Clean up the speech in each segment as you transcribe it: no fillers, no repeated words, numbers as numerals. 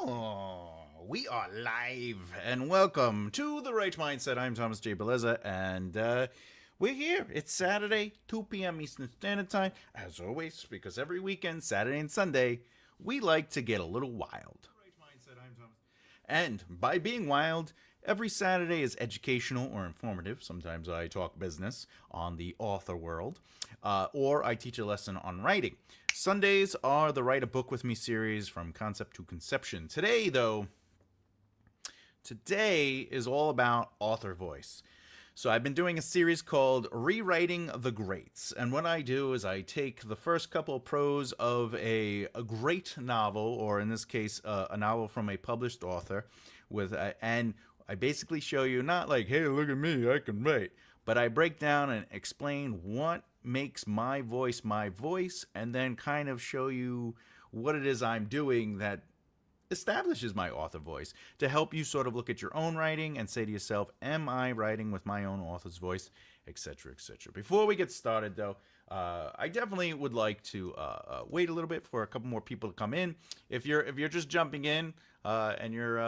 Oh, we are live, and welcome to the Right Mindset. I'm Thomas J. Bellezza, and we're here. It's Saturday, 2 p.m. Eastern Standard Time, as always, because every weekend, Saturday and Sunday, we like to get a little wild. Right Mindset. I'm Thomas. And by being wild, every Saturday is educational or informative. Sometimes I talk business on the author world, or I teach a lesson on writing. Sundays are the Write a Book With Me series from concept to conception. Today is all about author voice. So I've been doing a series called Rewriting the Greats. And what I do is I take the first couple of prose of a great novel, or in this case, a novel from a published author, and I basically show you not like, hey, look at me, I can write, but I break down and explain what makes my voice, and then kind of show you what it is I'm doing that establishes my author voice to help you sort of look at your own writing and say to yourself, am I writing with my own author's voice, etc., etc. Before we get started, though, I definitely would like to wait a little bit for a couple more people to come in. If you're just jumping in and you're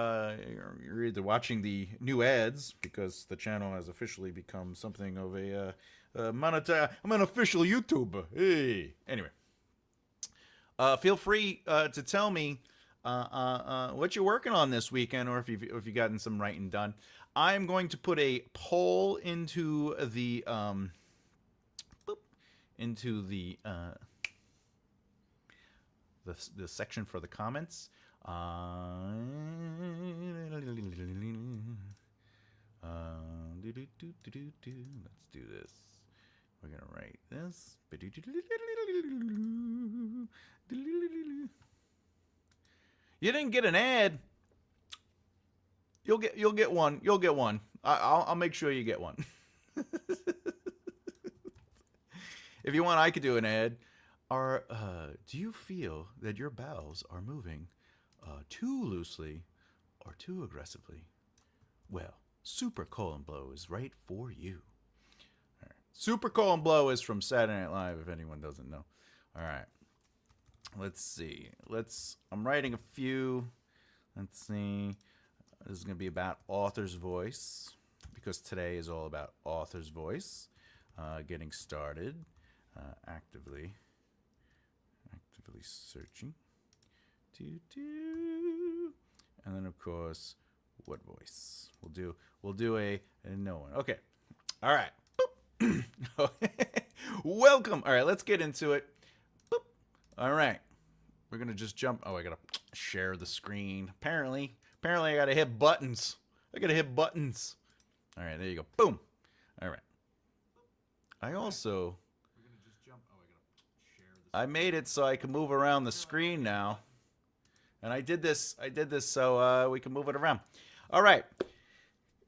either watching the new ads because the channel has officially become something of I'm an official YouTuber. Hey, anyway, feel free to tell me what you're working on this weekend, or if you've gotten some writing done. I'm going to put a poll into the the section for the comments. Let's do this. We're gonna write this. You didn't get an ad. You'll get one. You'll get one. I'll make sure you get one. If you want, I could do an ad. Do you feel that your bowels are moving too loosely or too aggressively? Well, Super Colon Blow is right for you. All right. Super Colon Blow is from Saturday Night Live, if anyone doesn't know. All right. Let's see. I'm writing a few. Let's see. This is going to be about author's voice, because today is all about author's voice. Getting started. Actively searching. And then, of course, what voice? We'll do a no one. Okay. All right. Welcome. All right, let's get into it. Boop. All right. We're going to just jump. Oh, I got to share the screen. Apparently I got to hit buttons. All right, there you go. Boom. All right. I also I made it so I can move around the screen now. And I did this so we can move it around. All right.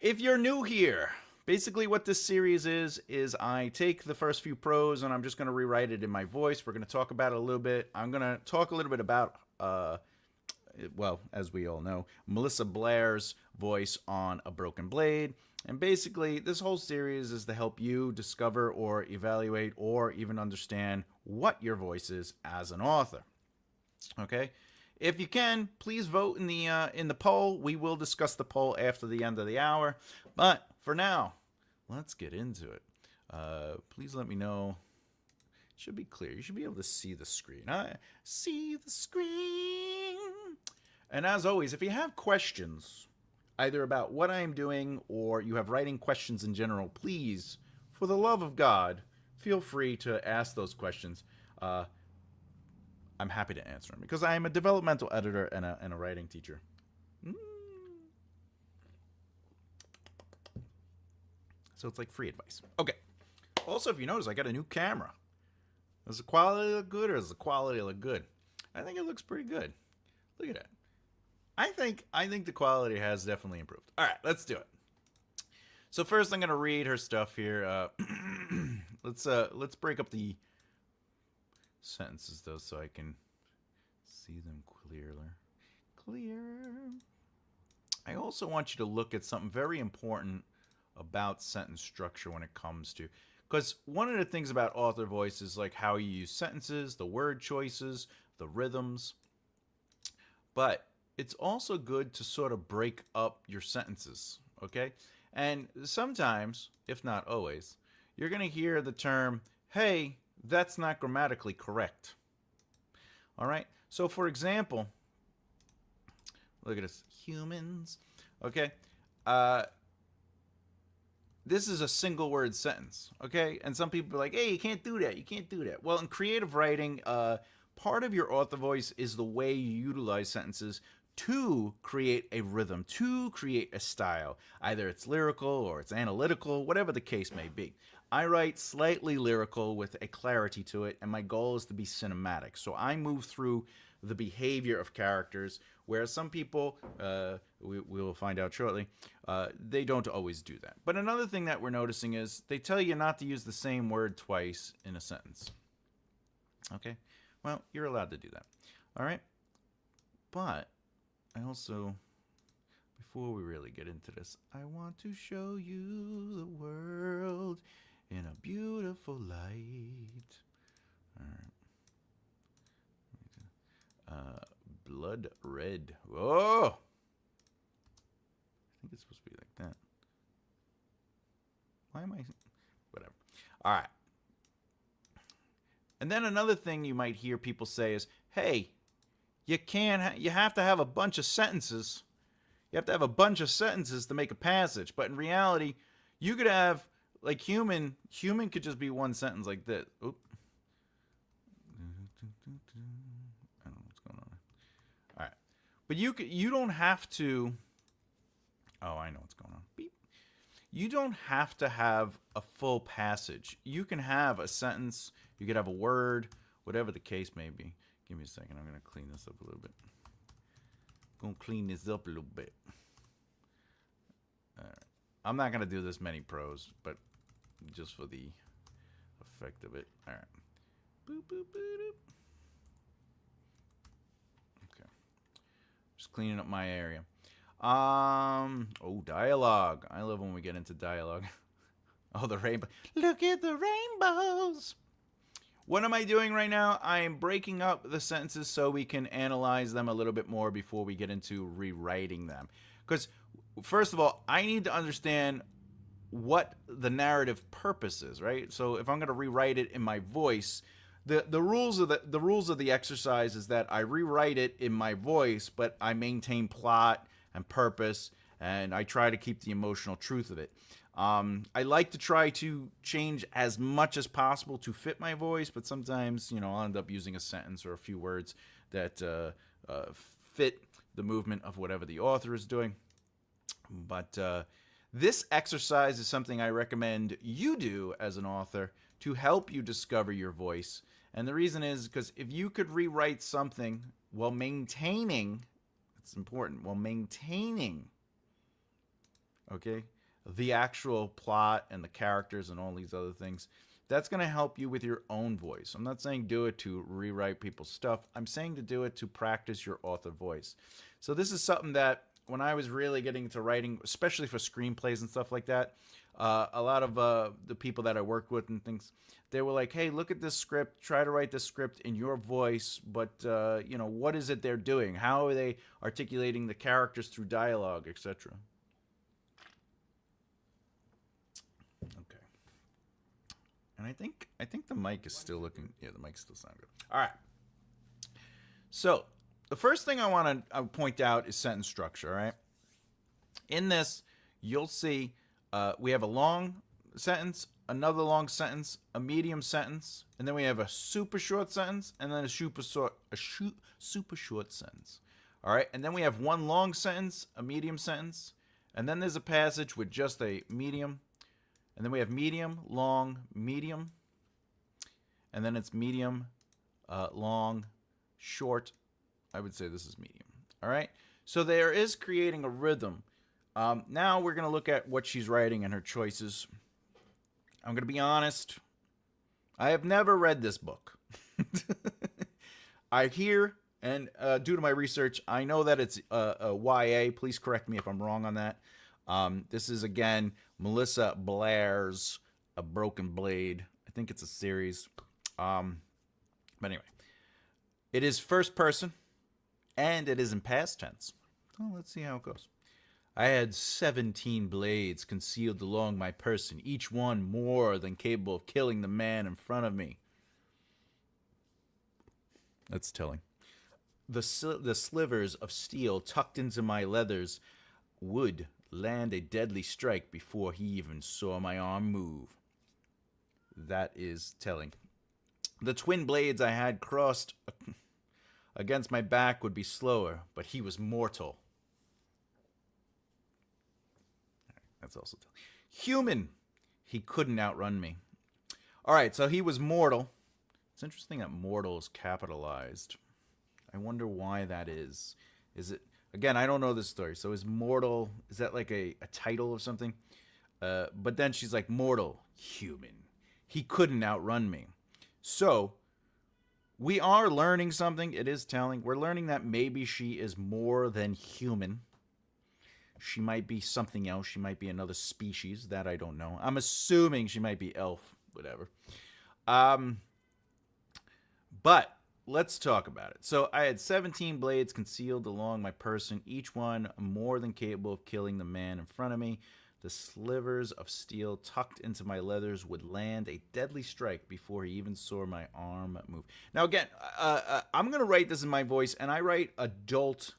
If you're new here, basically what this series is I take the first few prose and I'm just going to rewrite it in my voice. We're going to talk about it a little bit. I'm going to talk a little bit about, well, as we all know, Melissa Blair's voice on A Broken Blade. And basically, this whole series is to help you discover or evaluate or even understand what your voice is as an author. Okay? If you can, please vote in the poll. We will discuss the poll after the end of the hour. But for now, let's get into it. Please let me know. It should be clear. You should be able to see the screen. See the screen. And as always, if you have questions, either about what I'm doing or you have writing questions in general, please, for the love of God, feel free to ask those questions. I'm happy to answer them because I am a developmental editor and a writing teacher. So it's like free advice. Okay. Also, if you notice, I got a new camera. Does the quality look good or does the quality look good? I think it looks pretty good. Look at that. I think the quality has definitely improved. All right, let's do it. So first, I'm gonna read her stuff here. Let's break up the sentences though, so I can see them clearer. I also want you to look at something very important about sentence structure when it comes to, because one of the things about author voice is like how you use sentences, the word choices, the rhythms. But it's also good to sort of break up your sentences, okay? And sometimes, if not always, you're going to hear the term, hey, that's not grammatically correct. All right? So, for example, look at this humans, okay? This is a single word sentence, okay? And some people are like, hey, you can't do that. You can't do that. Well, in creative writing, part of your author voice is the way you utilize sentences to create a rhythm, to create a style. Either it's lyrical or it's analytical, whatever the case may be. I write slightly lyrical with a clarity to it, and my goal is to be cinematic. So I move through the behavior of characters, whereas some people, we will find out shortly, they don't always do that. But another thing that we're noticing is they tell you not to use the same word twice in a sentence. Okay? Well, you're allowed to do that. All right? But I also, before we really get into this, I want to show you the world in a beautiful light. All right. Blood red. Whoa! I think it's supposed to be like that. Why am I? Whatever. All right. And then another thing you might hear people say is, hey, you have to have a bunch of sentences. You have to have a bunch of sentences to make a passage. But in reality, you could have, like human could just be one sentence like this. Oop. I don't know what's going on. All right. But you don't have to. Oh, I know what's going on. Beep. You don't have to have a full passage. You can have a sentence. You could have a word, whatever the case may be. Give me a second. I'm going to clean this up a little bit. Going to clean this up a little bit. All right. I'm not going to do this many prose, but just for the effect of it. All right. Boop, boop, boop, boop. Okay. Just cleaning up my area. Oh, dialogue. I love when we get into dialogue. Oh, the rainbow. Look at the rainbows. What am I doing right now? I am breaking up the sentences so we can analyze them a little bit more before we get into rewriting them. Because, first of all, I need to understand what the narrative purpose is, right? So if I'm going to rewrite it in my voice, the rules of the exercise is that I rewrite it in my voice, but I maintain plot and purpose, and I try to keep the emotional truth of it. I like to try to change as much as possible to fit my voice, but sometimes, I'll end up using a sentence or a few words that fit the movement of whatever the author is doing. But this exercise is something I recommend you do as an author to help you discover your voice. And the reason is because if you could rewrite something while maintaining, it's important, while maintaining, okay, the actual plot and the characters and all these other things, that's going to help you with your own voice. I'm not saying do it to rewrite people's stuff. I'm saying to do it to practice your author voice. So this is something that when I was really getting into writing, especially for screenplays and stuff like that, a lot of the people that I worked with and things, they were like, hey, look at this script, try to write this script in your voice, but what is it they're doing? How are they articulating the characters through dialogue, etc.? Okay. And I think the mic is still looking, yeah, the mic still sounds good. All right. So the first thing I want to point out is sentence structure, all right? In this, you'll see we have a long sentence, another long sentence, a medium sentence, and then we have a super short sentence, and then a super short sentence. All right, and then we have one long sentence, a medium sentence, and then there's a passage with just a medium, and then we have medium, long, medium, and then it's medium, long, short. I would say this is medium. All right, so there is creating a rhythm. Now we're going to look at what she's writing and her choices. I'm going to be honest. I have never read this book. I hear, and due to my research, I know that it's a YA. Please correct me if I'm wrong on that. This is, again, Melissa Blair's A Broken Blade. I think it's a series. But anyway, it is first person. And it is in past tense. Well, let's see how it goes. I had 17 blades concealed along my person, each one more than capable of killing the man in front of me. That's telling. The slivers of steel tucked into my leathers would land a deadly strike before he even saw my arm move. That is telling. The twin blades I had crossed against my back would be slower, but he was mortal. That's also telling. Human. He couldn't outrun me. All right, so he was mortal. It's interesting that mortal is capitalized. I wonder why that is. Is it, again, I don't know this story. So is mortal, is that like a title of something? But then she's like, mortal, human. He couldn't outrun me. So we are learning something. It is telling. We're learning that maybe she is more than human. She might be something else. She might be another species. That I don't know. I'm assuming she might be elf. Whatever. But let's talk about it. So I had 17 blades concealed along my person, each one more than capable of killing the man in front of me. The slivers of steel tucked into my leathers would land a deadly strike before he even saw my arm move. Now again, I'm going to write this in my voice, and I write adult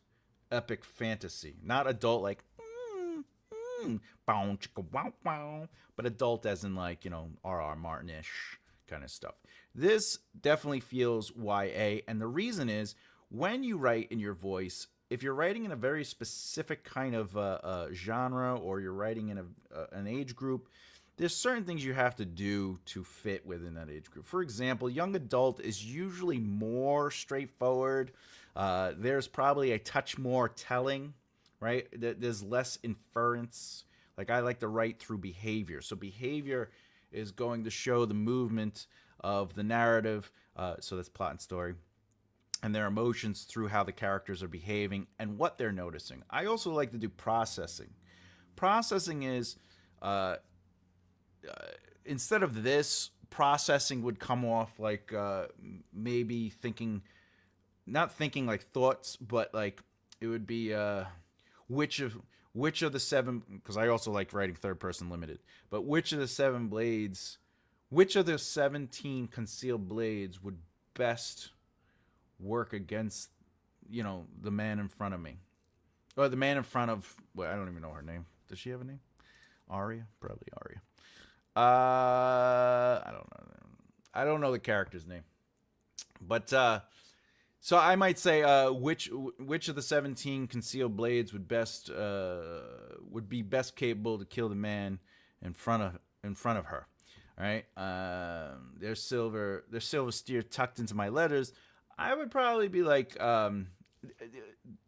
epic fantasy. Not adult like, bow, chicka, wow, wow, but adult as in like, you know, R.R. Martin-ish kind of stuff. This definitely feels YA, and the reason is when you write in your voice, if you're writing in a very specific kind of genre, or you're writing in an age group, there's certain things you have to do to fit within that age group. For example, young adult is usually more straightforward. There's probably a touch more telling, right? There's less inference. Like I like to write through behavior. So behavior is going to show the movement of the narrative. So that's plot and story. And their emotions through how the characters are behaving and what they're noticing. I also like to do processing. Processing is, instead of this, processing would come off like maybe thinking, not thinking like thoughts, but like it would be which of the seven, because I also like writing third person limited, but which of the 7 blades, which of the 17 concealed blades would best work against, you know, the man in front of me, or the man in front of, well, I don't even know her name. Does she have a name? Arya? Probably Arya. I don't know. I don't know the character's name, but so I might say which of the 17 concealed blades would be best capable to kill the man in front of her. All right. There's silver steer tucked into my letters. I would probably be like,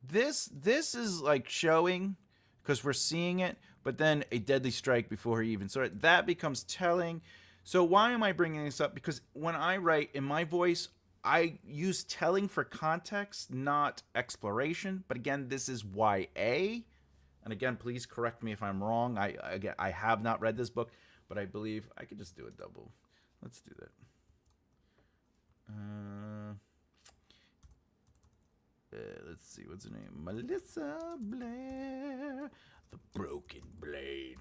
this is like showing, because we're seeing it, but then a deadly strike before he even saw it. That becomes telling. So why am I bringing this up? Because when I write in my voice, I use telling for context, not exploration. But again, this is YA. And again, please correct me if I'm wrong. I have not read this book, but I believe I could just do a double. Let's do that. Let's see, what's her name? Melissa Blair. The Broken Blade.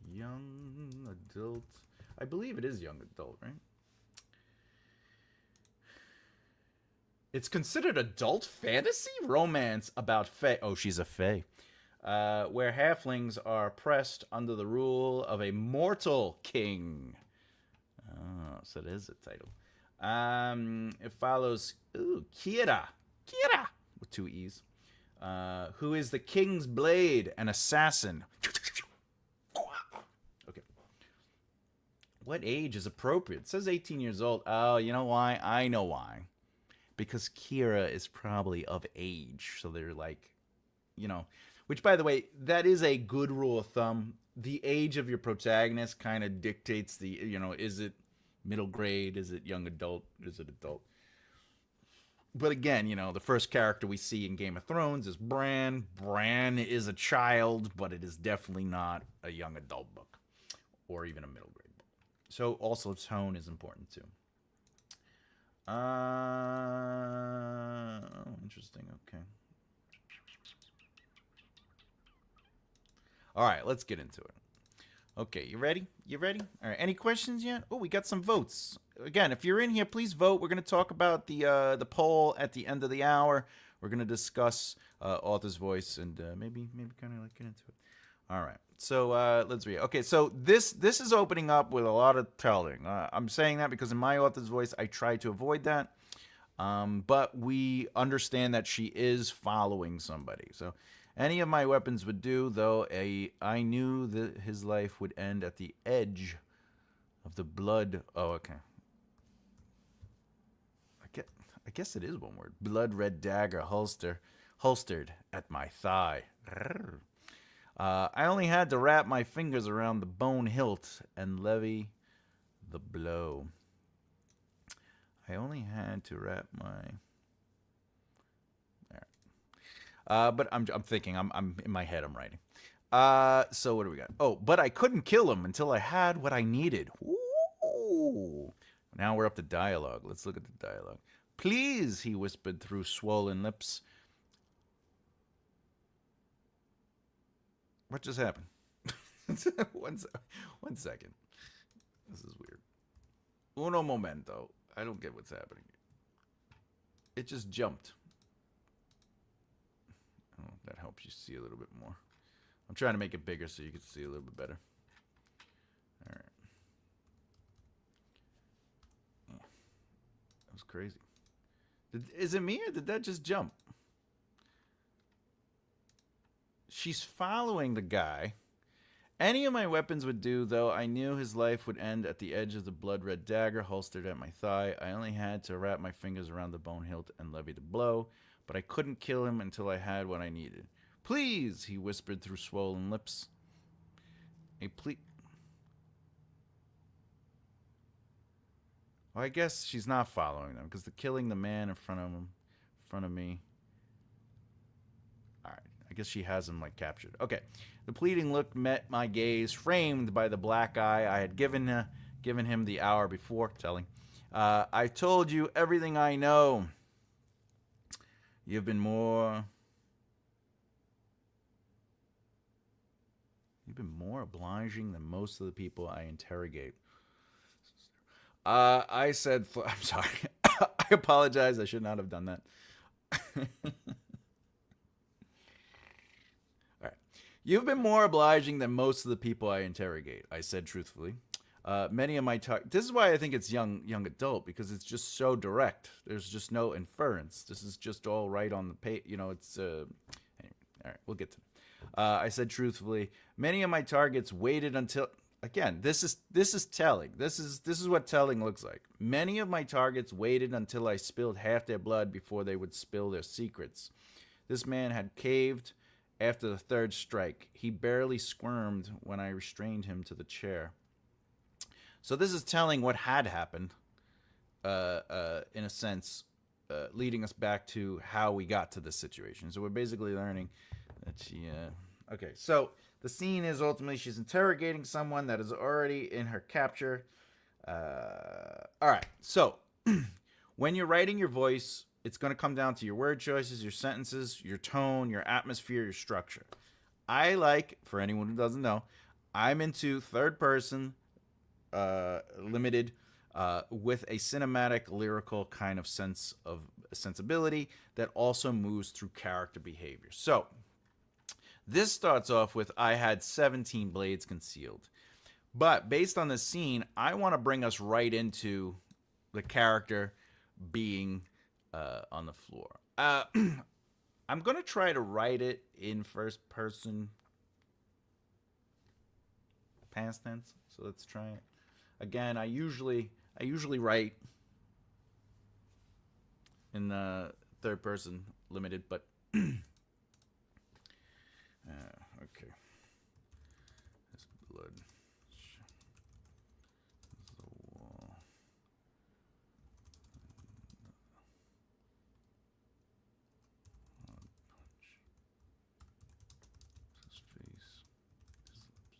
Young adult. I believe it is young adult, right? It's considered adult fantasy romance about fae. Oh, she's a fae. Where halflings are oppressed under the rule of a mortal king. Oh, so it is a title. It follows Kira with 2 E's, who is the king's blade, an assassin. Okay. What age is appropriate? It says 18 years old. Oh, you know why? I know why. Because Kira is probably of age, so they're like, you know, which, by the way, that is a good rule of thumb. The age of your protagonist kind of dictates the, you know, is it middle grade? Is it young adult? Is it adult? But again, you know, the first character we see in Game of Thrones is Bran. Bran is a child, but it is definitely not a young adult book or even a middle grade book. So also tone is important too. Interesting. Okay. All right, let's get into it. Okay, you ready? You ready? All right. Any questions yet? Oh, we got some votes. Again, if you're in here, please vote. We're going to talk about the poll at the end of the hour. We're going to discuss author's voice and maybe kind of like get into it. All right. So let's read. Okay, so this is opening up with a lot of telling. I'm saying that because in my author's voice, I try to avoid that. But we understand that she is following somebody. So any of my weapons would do, though I knew that his life would end at the edge of the blood. Oh, okay. I guess it is one word. Blood red dagger holstered at my thigh. I only had to wrap my fingers around the bone hilt and levy the blow. I only had to wrap my. But I'm thinking. I'm in my head. I'm writing. So what do we got? Oh, but I couldn't kill him until I had what I needed. Ooh. Now we're up to dialogue. Let's look at the dialogue. Please, he whispered through swollen lips. What just happened? one second. This is weird. Uno momento. I don't get what's happening. It just jumped. Oh, that helps you see a little bit more. I'm trying to make it bigger so you can see a little bit better. All right. That was crazy. Is it me or did that just jump? She's following the guy. Any of my weapons would do, though I knew his life would end at the edge of the blood-red dagger holstered at my thigh. I only had to wrap my fingers around the bone hilt and levy the blow, but I couldn't kill him until I had what I needed. Please, he whispered through swollen lips. A plea. Well, I guess she's not following them because they're killing the man in front of me. All right. I guess she has him like captured. Okay. The pleading look met my gaze, framed by the black eye I had given him the hour before. Telling. I told you everything I know. You've been more obliging than most of the people I interrogate. I said, I'm sorry. I apologize. I should not have done that. All right. You've been more obliging than most of the people I interrogate, I said truthfully. Many of my this is why I think it's young adult, because it's just so direct. There's just no inference. This is just all right on the page. You know, it's anyway, all right, we'll get to it. I said truthfully, many of my targets waited until. Again, this is telling. This is what telling looks like. Many of my targets waited until I spilled half their blood before they would spill their secrets. This man had caved after the third strike. He barely squirmed when I restrained him to the chair. So this is telling what had happened, in a sense, leading us back to how we got to this situation. So we're basically learning that she. Okay, so. The scene is ultimately she's interrogating someone that is already in her capture. All right. So when you're writing your voice, it's going to come down to your word choices, your sentences, your tone, your atmosphere, your structure. I like, for anyone who doesn't know, I'm into third person, limited, with a cinematic, lyrical kind of sensibility that also moves through character behavior. So this starts off with, I had 17 blades concealed. But based on this scene, I want to bring us right into the character being on the floor. I'm going to try to write it in first person past tense. So let's try it. Again, I usually write in the third person limited, but okay. This blood. The wall. Punch. His face. His lips.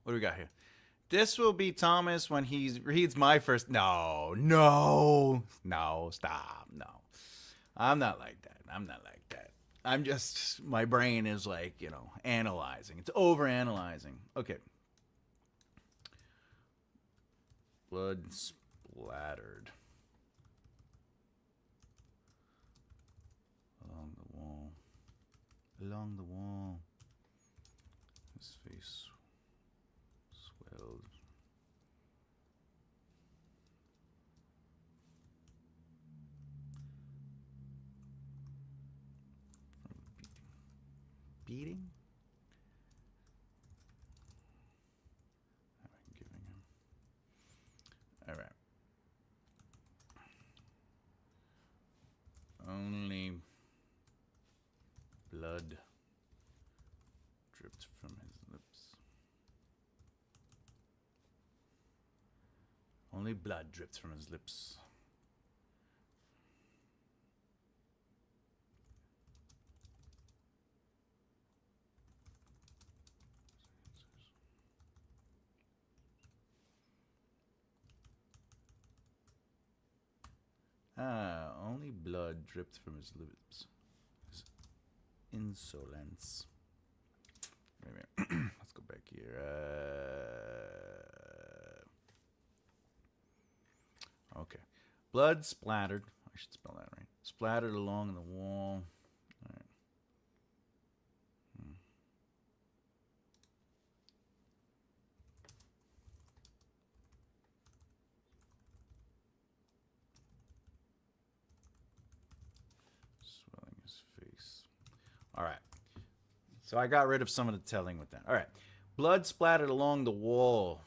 What do we got here? This will be Thomas when he reads my first. No, stop. No. I'm not like that. I'm just, my brain is like, analyzing. It's over analyzing. Okay. Blood splattered along the wall. Along the wall. His face swelled. Beating? I'm giving him. All right. Only blood dripped from his lips. Only blood dripped from his lips. Only blood dripped from his lips. His insolence. Wait a minute. Let's go back here. Okay. Blood splattered. I should spell that right. Splattered along the wall. All right. Swelling his face. All right. So I got rid of some of the telling with that. All right. Blood splattered along the wall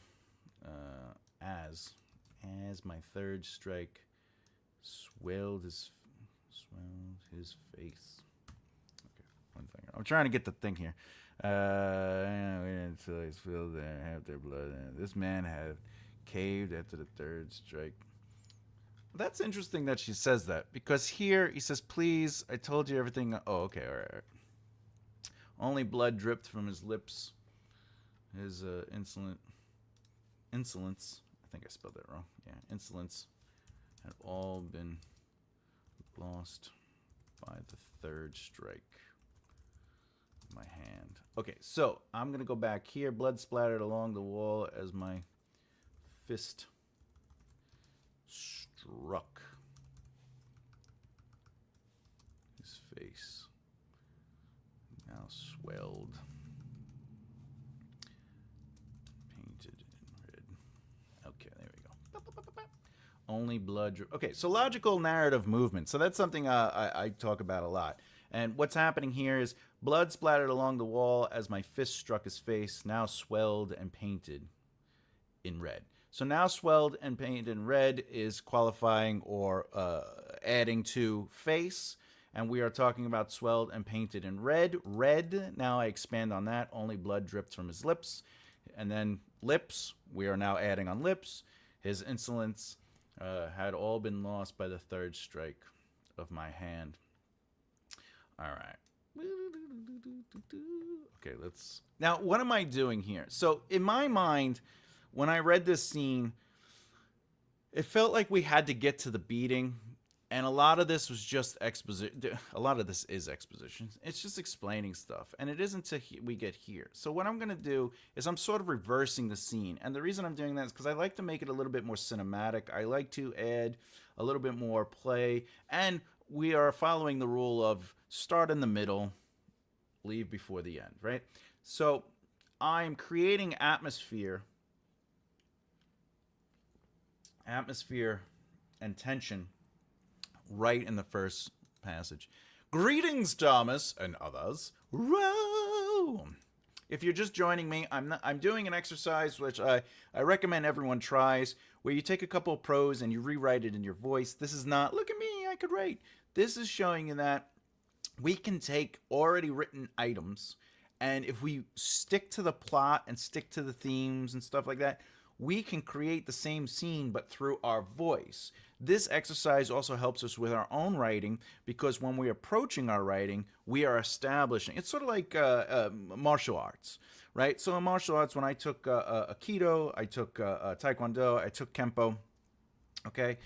as my third strike swelled his face. Okay, one thing. I'm trying to get the thing here. Until he spilled half their blood. This man had caved after the third strike. That's interesting that she says that, because here he says, please, I told you everything. Oh, okay, all right. Only blood dripped from his lips. His insolence. I think I spelled that wrong. Yeah, insolence had all been lost by the third strike of my hand. Okay, so I'm going to go back here. Blood splattered along the wall as my fist struck his face. Now swelled. Painted in red. Okay, there we go. Only blood. Okay, so logical narrative movement. So that's something I talk about a lot. And what's happening here is blood splattered along the wall as my fist struck his face, now swelled and painted in red. So now swelled and painted in red is qualifying or adding to face. And we are talking about swelled and painted in red. Red, now I expand on that. Only blood dripped from his lips. And then lips, we are now adding on lips. His insolence had all been lost by the third strike of my hand. All right. Okay, let's... Now, what am I doing here? So, in my mind, when I read this scene, it felt like we had to get to the beating. And a lot of this was just exposition. A lot of this is exposition. It's just explaining stuff. And it isn't until we get here. So what I'm going to do is I'm sort of reversing the scene. And the reason I'm doing that is because I like to make it a little bit more cinematic. I like to add a little bit more play. And we are following the rule of start in the middle, leave before the end, right? So I'm creating atmosphere and tension right in the first passage. Greetings, Thomas and others. Row. If you're just joining me, I'm doing an exercise which I recommend everyone tries, where you take a couple of prose and you rewrite it in your voice. This is not, look at me, I could write. This is showing you that we can take already written items, and if we stick to the plot and stick to the themes and stuff like that, we can create the same scene but through our voice. This exercise also helps us with our own writing because when we're approaching our writing, we are establishing. It's sort of like martial arts, right? So in martial arts, when I took Aikido, I took Taekwondo, I took Kempo, okay?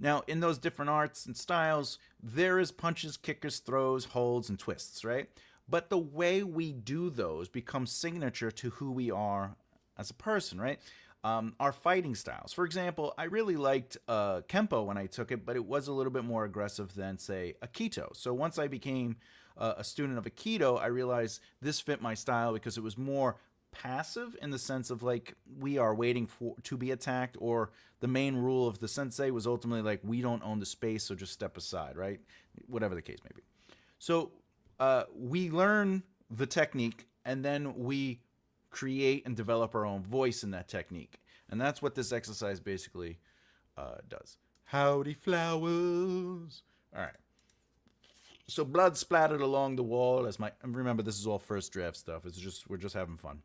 Now, in those different arts and styles, there is punches, kickers, throws, holds, and twists, right? But the way we do those becomes signature to who we are as a person, right? Our fighting styles. For example, I really liked Kempo when I took it, but it was a little bit more aggressive than, say, Aikido. So once I became a student of Aikido, I realized this fit my style because it was more passive in the sense of like we are waiting for to be attacked, or the main rule of the sensei was ultimately like we don't own the space, so just step aside, right? Whatever the case may be. So we learn the technique and then we create and develop our own voice in that technique. And that's what this exercise basically does. Howdy flowers. All right. So blood splattered along the wall as my, remember this is all first draft stuff. It's just, we're just having fun.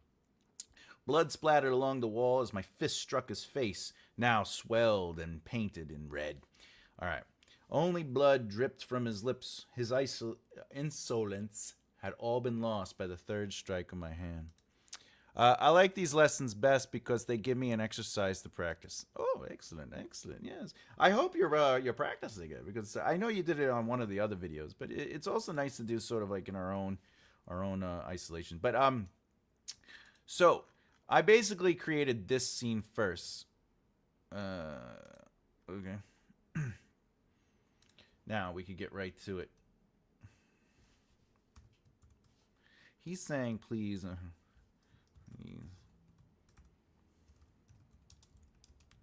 Blood splattered along the wall as my fist struck his face, now swelled and painted in red. All right. Only blood dripped from his lips. His insolence had all been lost by the third strike of my hand. I like these lessons best because they give me an exercise to practice. Oh, excellent, excellent. Yes, I hope you're practicing it because I know you did it on one of the other videos. But it's also nice to do sort of like in our own isolation. But so I basically created this scene first. Okay. Now we could get right to it. He's saying, please.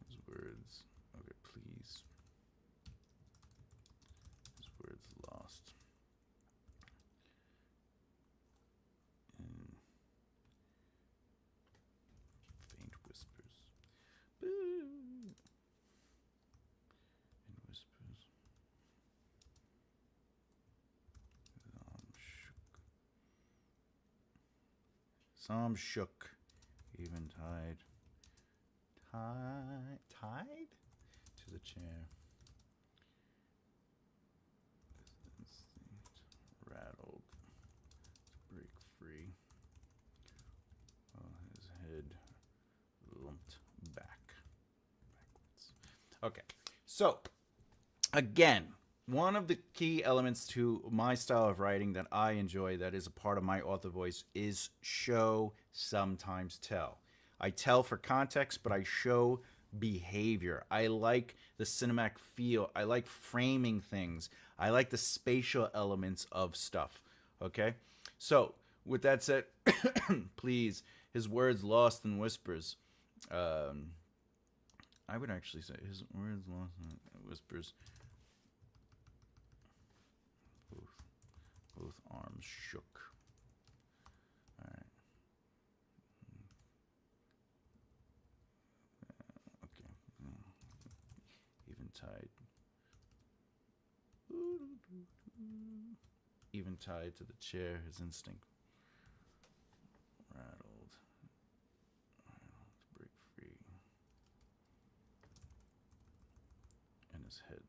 His words. Okay, please. His words lost. In faint whispers. Boo. In whispers. Some shook, even tied to the chair. His instinct rattled to break free, while his head lumped backwards. Okay, so again, one of the key elements to my style of writing that I enjoy, that is a part of my author voice, is show, sometimes tell. I tell for context, but I show behavior. I like the cinematic feel. I like framing things. I like the spatial elements of stuff. Okay? So, with that said, please, his words lost in whispers. I would actually say his words lost in whispers. Both arms shook. All right. Okay. Even tied. Even tied to the chair, his instinct rattled to break free. And his head failed.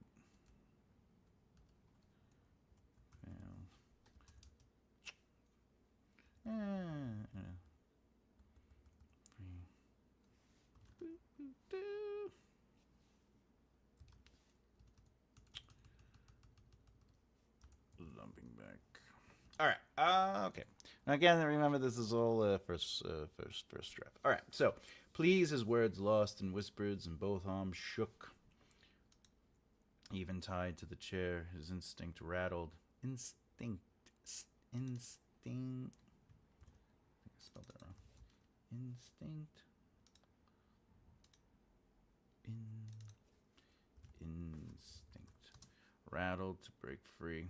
Lumping back. All right. Okay. Now again, remember this is all first draft. All right. So, please, his words lost in whispers, and both arms shook. Even tied to the chair, his instinct rattled. Instinct. I spelled that wrong. Instinct. Instinct. Rattled to break free.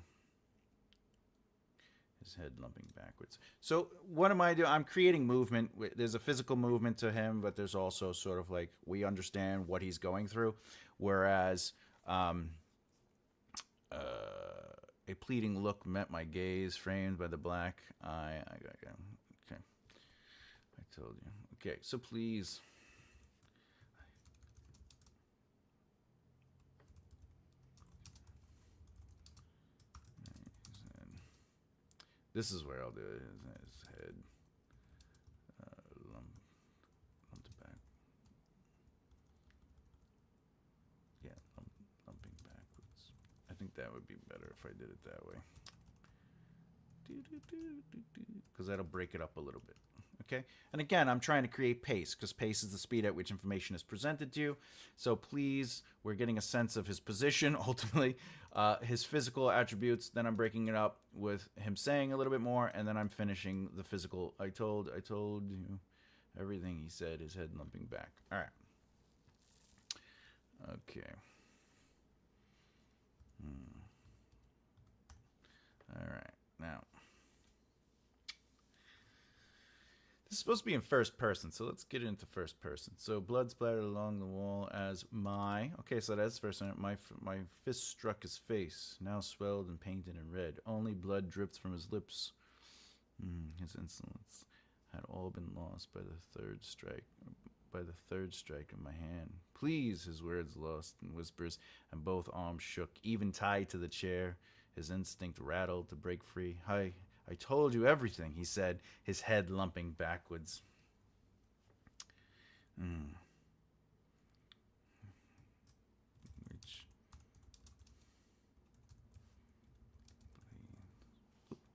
His head lumping backwards. So what am I doing? I'm creating movement. There's a physical movement to him, but there's also sort of like we understand what he's going through. Whereas a pleading look met my gaze, framed by the black eye. Okay. I told you. Okay, so please. This is where I'll do it. His head lumped back. Yeah, lumping backwards. I think that would be better if I did it that way. Because that'll break it up a little bit. Okay, and again, I'm trying to create pace, because pace is the speed at which information is presented to you. So please, we're getting a sense of his position, ultimately, his physical attributes. Then I'm breaking it up with him saying a little bit more, and then I'm finishing the physical. I told you everything he said, his head lumping back. All right. Okay. All right. Now, this is supposed to be in first person, so let's get into first person. So, blood splattered along the wall as my... Okay, so that's first one. My fist struck his face, now swelled and painted in red. Only blood dripped from his lips. His insolence had all been lost by the third strike. Of my hand. Please, his words lost in whispers, and both arms shook, even tied to the chair. His instinct rattled to break free. I told you everything, he said, his head lumping backwards.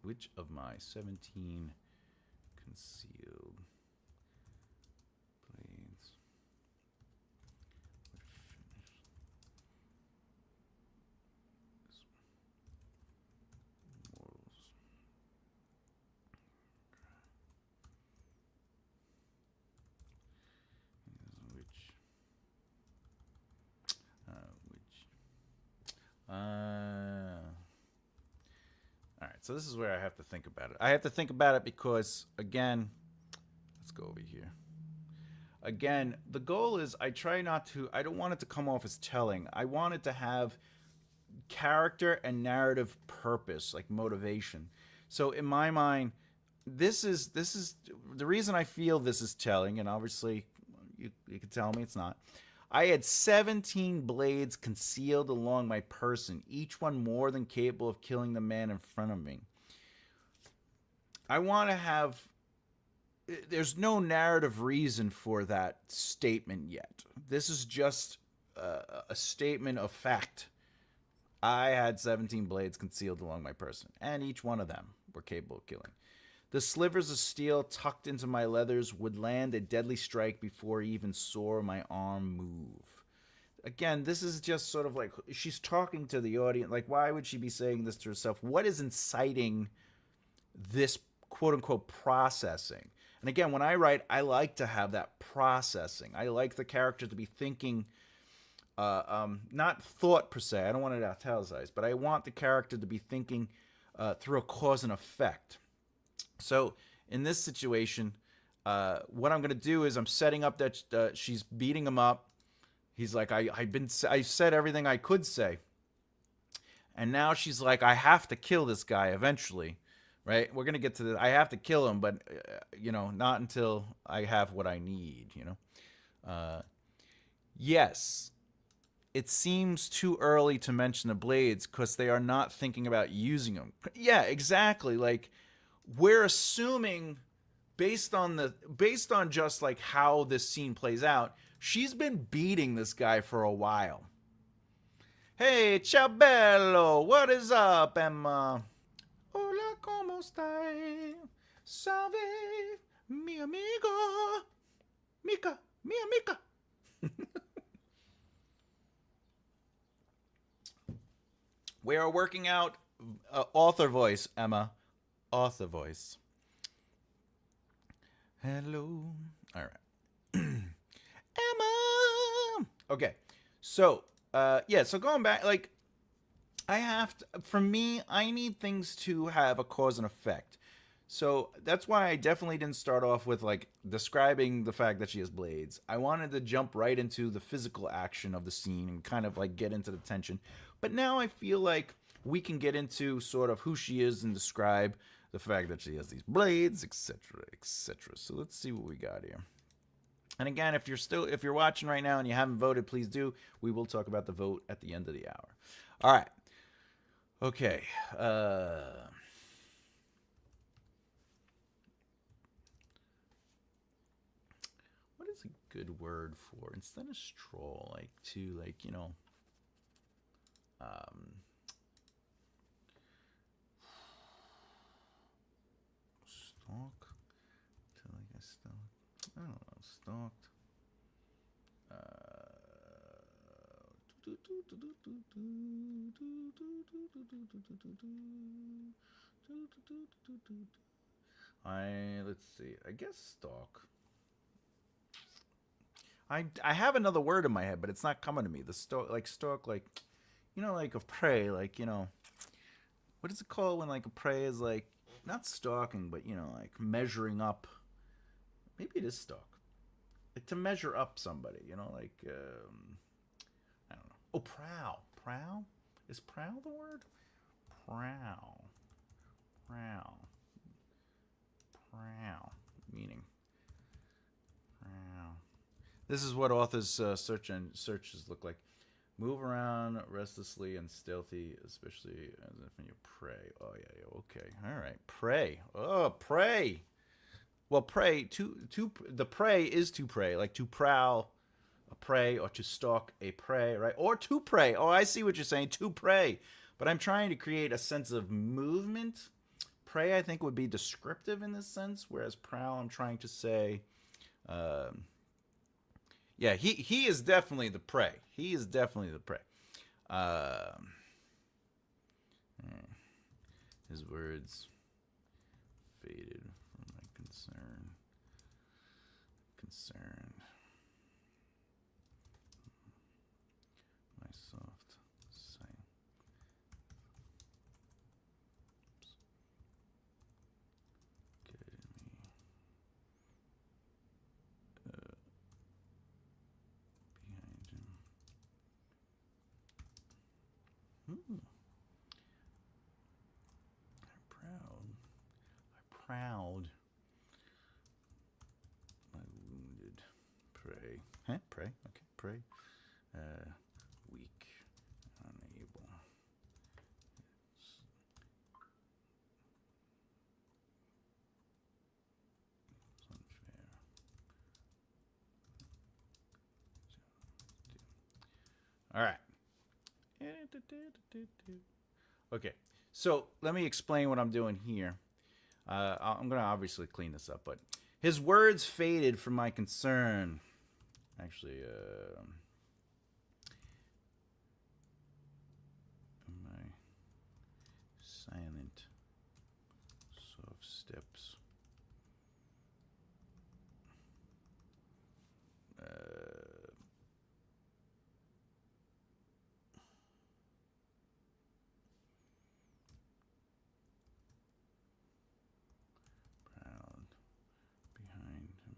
Which of my 17 concealed blades would finish this mortal's all right, so this is where I have to think about it. I have to think about it because, again, let's go over here. Again, the goal is I don't want it to come off as telling. I want it to have character and narrative purpose, like motivation. So in my mind, this is the reason I feel this is telling, and obviously you can tell me it's not. I had 17 blades concealed along my person, each one more than capable of killing the man in front of me. I want to have... There's no narrative reason for that statement yet. This is just a statement of fact. I had 17 blades concealed along my person, and each one of them were capable of killing. The slivers of steel tucked into my leathers would land a deadly strike before I even saw my arm move. Again, this is just sort of like, she's talking to the audience. Like, why would she be saying this to herself? What is inciting this quote-unquote processing? And again, when I write, I like to have that processing. I like the character to be thinking, not thought per se. I don't want it italicized, but I want the character to be thinking through a cause and effect. So in this situation, what I'm going to do is I'm setting up that she's beating him up. He's like, I said everything I could say. And now she's like, I have to kill this guy eventually, right? We're going to get to this. I have to kill him, but, not until I have what I need, Yes, it seems too early to mention the blades because they are not thinking about using them. Yeah, exactly. Like, we're assuming based on just like how this scene plays out, she's been beating this guy for a while. Hey, ciao bello, what is up, Emma? Hola, ¿cómo estás? Salve, mi amigo. Mika, mi amiga. We are working out author voice, Emma. Author voice. Hello. All right. Emma. Okay. So, so going back, like, for me, I need things to have a cause and effect. So that's why I definitely didn't start off with, like, describing the fact that she has blades. I wanted to jump right into the physical action of the scene and kind of, like, get into the tension. But now I feel like we can get into sort of who she is and describe the fact that she has these blades, etc., etc. So let's see what we got here. And again, if you're watching right now and you haven't voted, please do. We will talk about the vote at the end of the hour. All right. Okay. is a good word for instead of stroll, like to like, you know, stalk to like a stalk. I don't know, stalked. Let's see. I guess stalk. I have another word in my head, but it's not coming to me. The stalk, like, you know, like a prey, like, you know, what is it called when like a prey is like not stalking, but you know, like measuring up. Maybe it is stalk, like to measure up somebody. You know, like I don't know. Oh, prowl, prowl is prowl the word? Prowl, prowl, prowl, meaning prowl. This is what authors' searches look like. Move around restlessly and stealthy, especially as if you prey. Oh yeah, yeah, okay, all right. Prey. Oh, prey. Well, prey. The prey is to prey, like to prowl a prey or to stalk a prey, right? Or to prey. Oh, I see what you're saying. To prey. But I'm trying to create a sense of movement. Prey, I think, would be descriptive in this sense, whereas prowl, I'm trying to say. Yeah, he is definitely the prey. He is definitely the prey. His words faded from my concern. My soft sight. Guided me. Behind him. I proud. My wounded prey. Huh? Prey? Okay, prey. Weak. Unable. It's unfair. All right. Okay, so let me explain what I'm doing here. I'm going to obviously clean this up, but his words faded from my concern. Actually, my silent, soft steps. Proud behind him.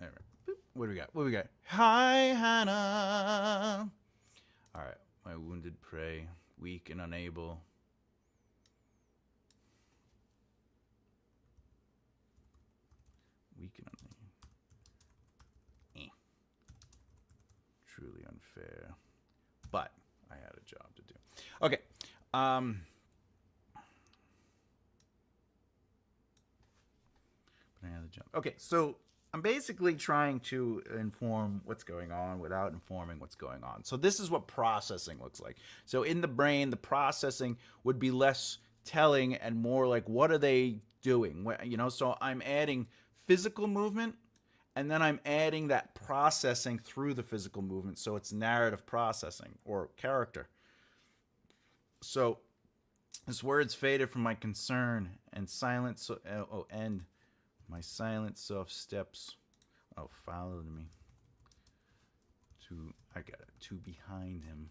All right. Boop. What do we got? What do we got? Hi, Hannah. All right. My wounded prey, weak and unable. Weak and unable. Truly unfair. But I had a job to do. Okay. But I had a job. Okay, so I'm basically trying to inform what's going on without informing what's going on. So this is what processing looks like. So in the brain, the processing would be less telling and more like, what are they doing? You know, so I'm adding physical movement, and then I'm adding that processing through the physical movement. So it's narrative processing or character. So his words faded from my concern and silence. And my silent soft steps, followed me. I got it. To behind him.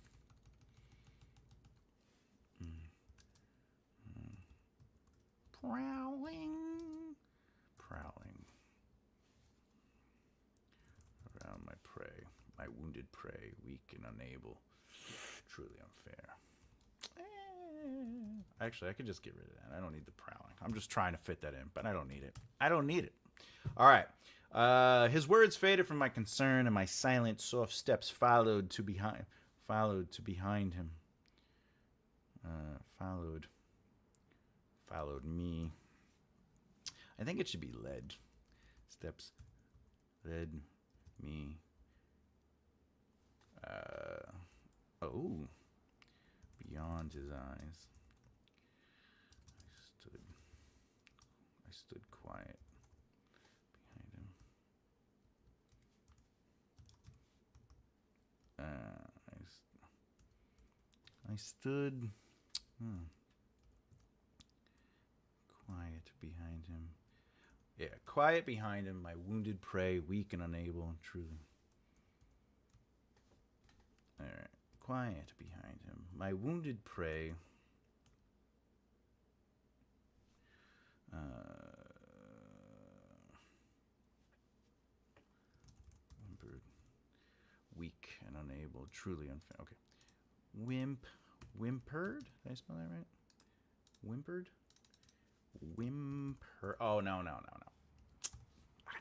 Prowling. Around my prey. My wounded prey, weak and unable. Truly unfair. Actually, I could just get rid of that. I don't need the prowling. I'm just trying to fit that in, but I don't need it. All right. His words faded from my concern, and my silent, soft steps followed to behind him. Followed me. I think it should be led. Steps led me. Oh, beyond his eyes. I stood quiet behind him. I stood quiet behind him. Yeah, quiet behind him, my wounded prey, weak and unable, truly. All right, quiet behind him, my wounded prey. Whimpered, weak and unable, truly unfair. Okay, whimpered. Did I spell that right? Whimpered. Oh no. I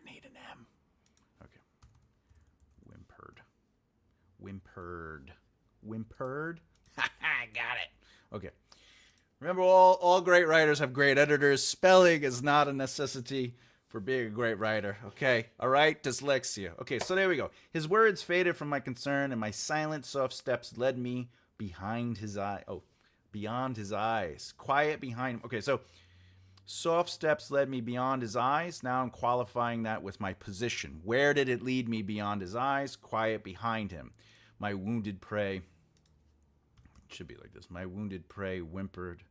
need an M. Okay. Whimpered. I got it. Okay. Remember, all great writers have great editors. Spelling is not a necessity for being a great writer. Okay. All right. Dyslexia. Okay. So there we go. His words faded from my concern, and my silent, soft steps led me behind his eye. Oh, beyond his eyes. Quiet behind him. Okay. So soft steps led me beyond his eyes. Now I'm qualifying that with my position. Where did it lead me beyond his eyes? Quiet behind him. My wounded prey. It should be like this. My wounded prey whimpered,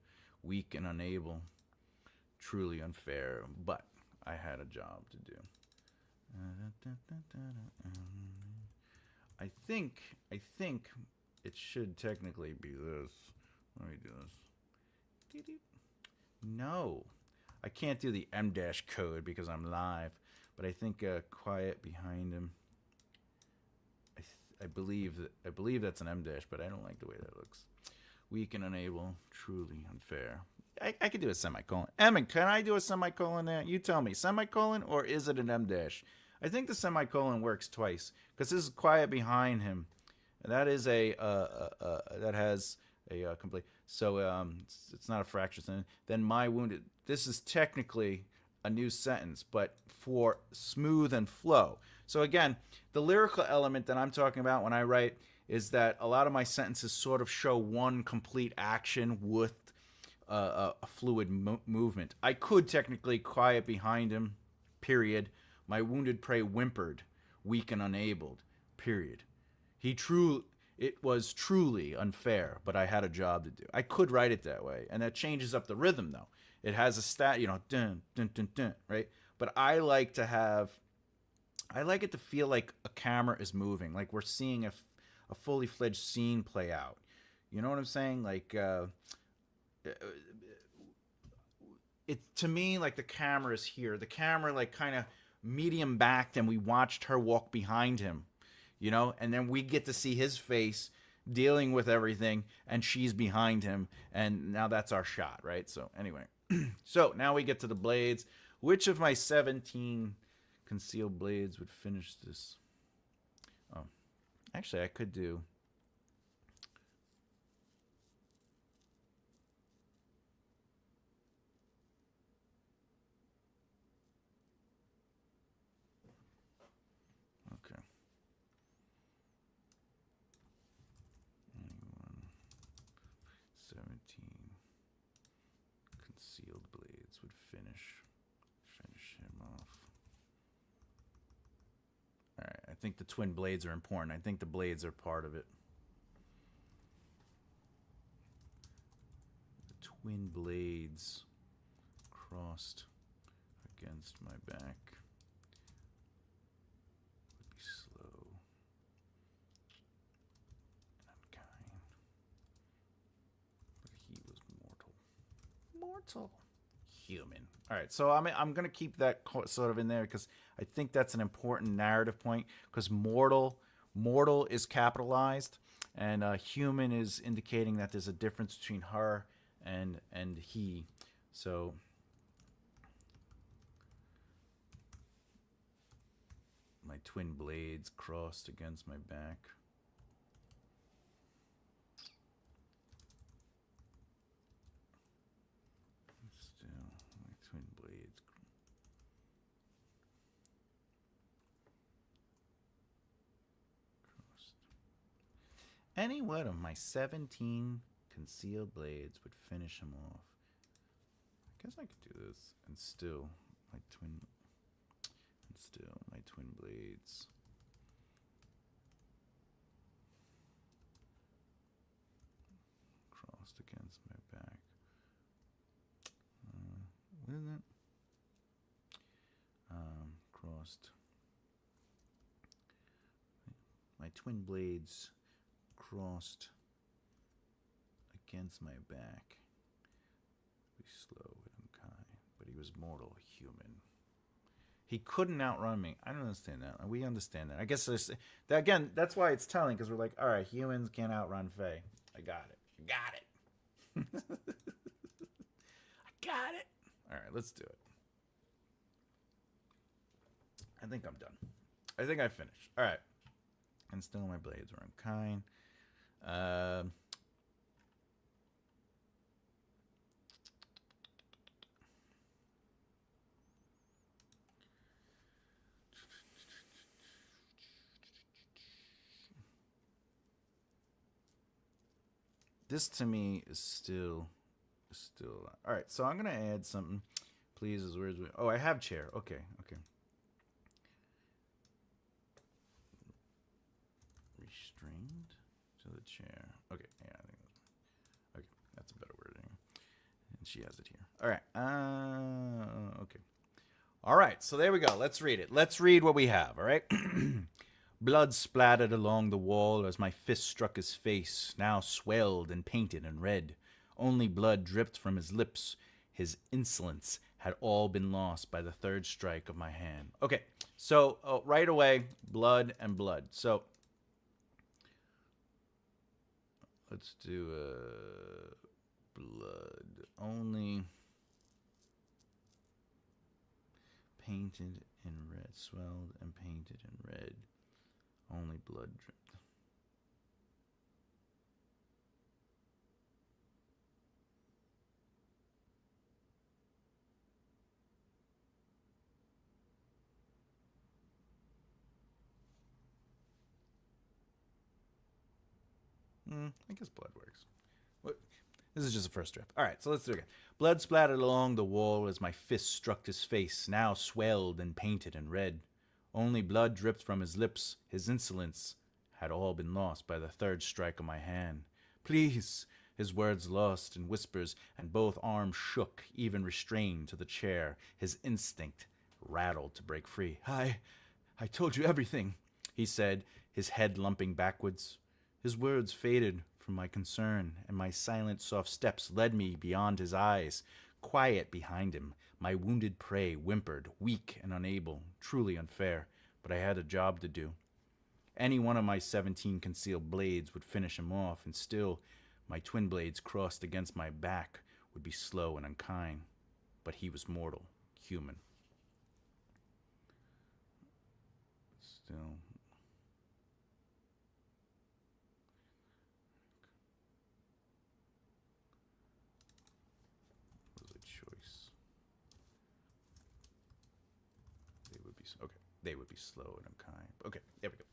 weak and unable. Truly unfair, but I had a job to do. I think it should technically be this. Let me do this. No. I can't do the M- code because I'm live, but I think quiet behind him. I believe that's an M-, but I don't like the way that looks. Weak and unable, truly unfair. I could do a semicolon. Emmett, can I do a semicolon there? You tell me, semicolon or is it an M-? I think the semicolon works twice because this is quiet behind him. And that is that has a complete. So it's not a fracture sentence. Then my wounded. This is technically a new sentence, but for smooth and flow. So again, the lyrical element that I'm talking about when I write is that a lot of my sentences sort of show one complete action with a fluid movement. I could technically quiet behind him, period. My wounded prey whimpered, weak and unable, period. It was truly unfair, but I had a job to do. I could write it that way, and that changes up the rhythm, though. It has a stat, dun, dun, dun, dun, right? But I like it to feel like a camera is moving, like we're seeing a fully fledged scene play out. You know what I'm saying? Like, it to me, like the camera is here. The camera, like, kind of medium backed, and we watched her walk behind him, and then we get to see his face dealing with everything, and she's behind him, and now that's our shot, right? So anyway, so now we get to the blades. Which of my 17 concealed blades would finish this? Oh, actually, I could do. Okay. 17 concealed blades would finish him off. All right, I think the twin blades are important. I think the blades are part of it. The twin blades crossed against my back would be slow and unkind, but he was mortal, human. All right, so I'm gonna keep that sort of in there because I think that's an important narrative point. Because mortal is capitalized, and human is indicating that there's a difference between her and he. So my twin blades crossed against my back. Any one of my 17 concealed blades would finish him off. I guess I could do this and still my twin blades. Crossed against my back. What is that? Crossed. My twin blades crossed against my back. Be slow and unkind, but he was mortal, human. He couldn't outrun me. I don't understand that. We understand that. I guess that, again, that's why it's telling, because we're like, all right, humans can't outrun Fae. I got it. I got it. I got it. All right, let's do it. I think I'm done. I think I finished. All right. And still my blades were unkind. This to me is still all right. So I'm gonna add something. Please, as words. Oh, I have chair. Okay. Restrained to the chair. Okay, yeah, I think that's a better word. And she has it here. All right. Okay. All right. So there we go. Let's read it. Let's read what we have. All right. Blood splattered along the wall as my fist struck his face, now swelled and painted and red. Only blood dripped from his lips. His insolence had all been lost by the third strike of my hand. Okay, so right away, blood and blood. So let's do blood. Only painted in red, swelled and painted in red. Only blood dripped. I guess blood works. What? This is just a first draft. All right, so let's do it again. Blood splattered along the wall as my fist struck his face, now swelled and painted in red. Only blood dripped from his lips. His insolence had all been lost by the third strike of my hand. Please, his words lost in whispers, and both arms shook, even restrained to the chair. His instinct rattled to break free. I told you everything, he said, his head lumping backwards. His words faded from my concern, and my silent, soft steps led me beyond his eyes. Quiet behind him, my wounded prey whimpered, weak and unable, truly unfair, but I had a job to do. Any one of my 17 concealed blades would finish him off, and still, my twin blades crossed against my back would be slow and unkind. But he was mortal, human. Still... They would be slow and unkind. Okay, there we go.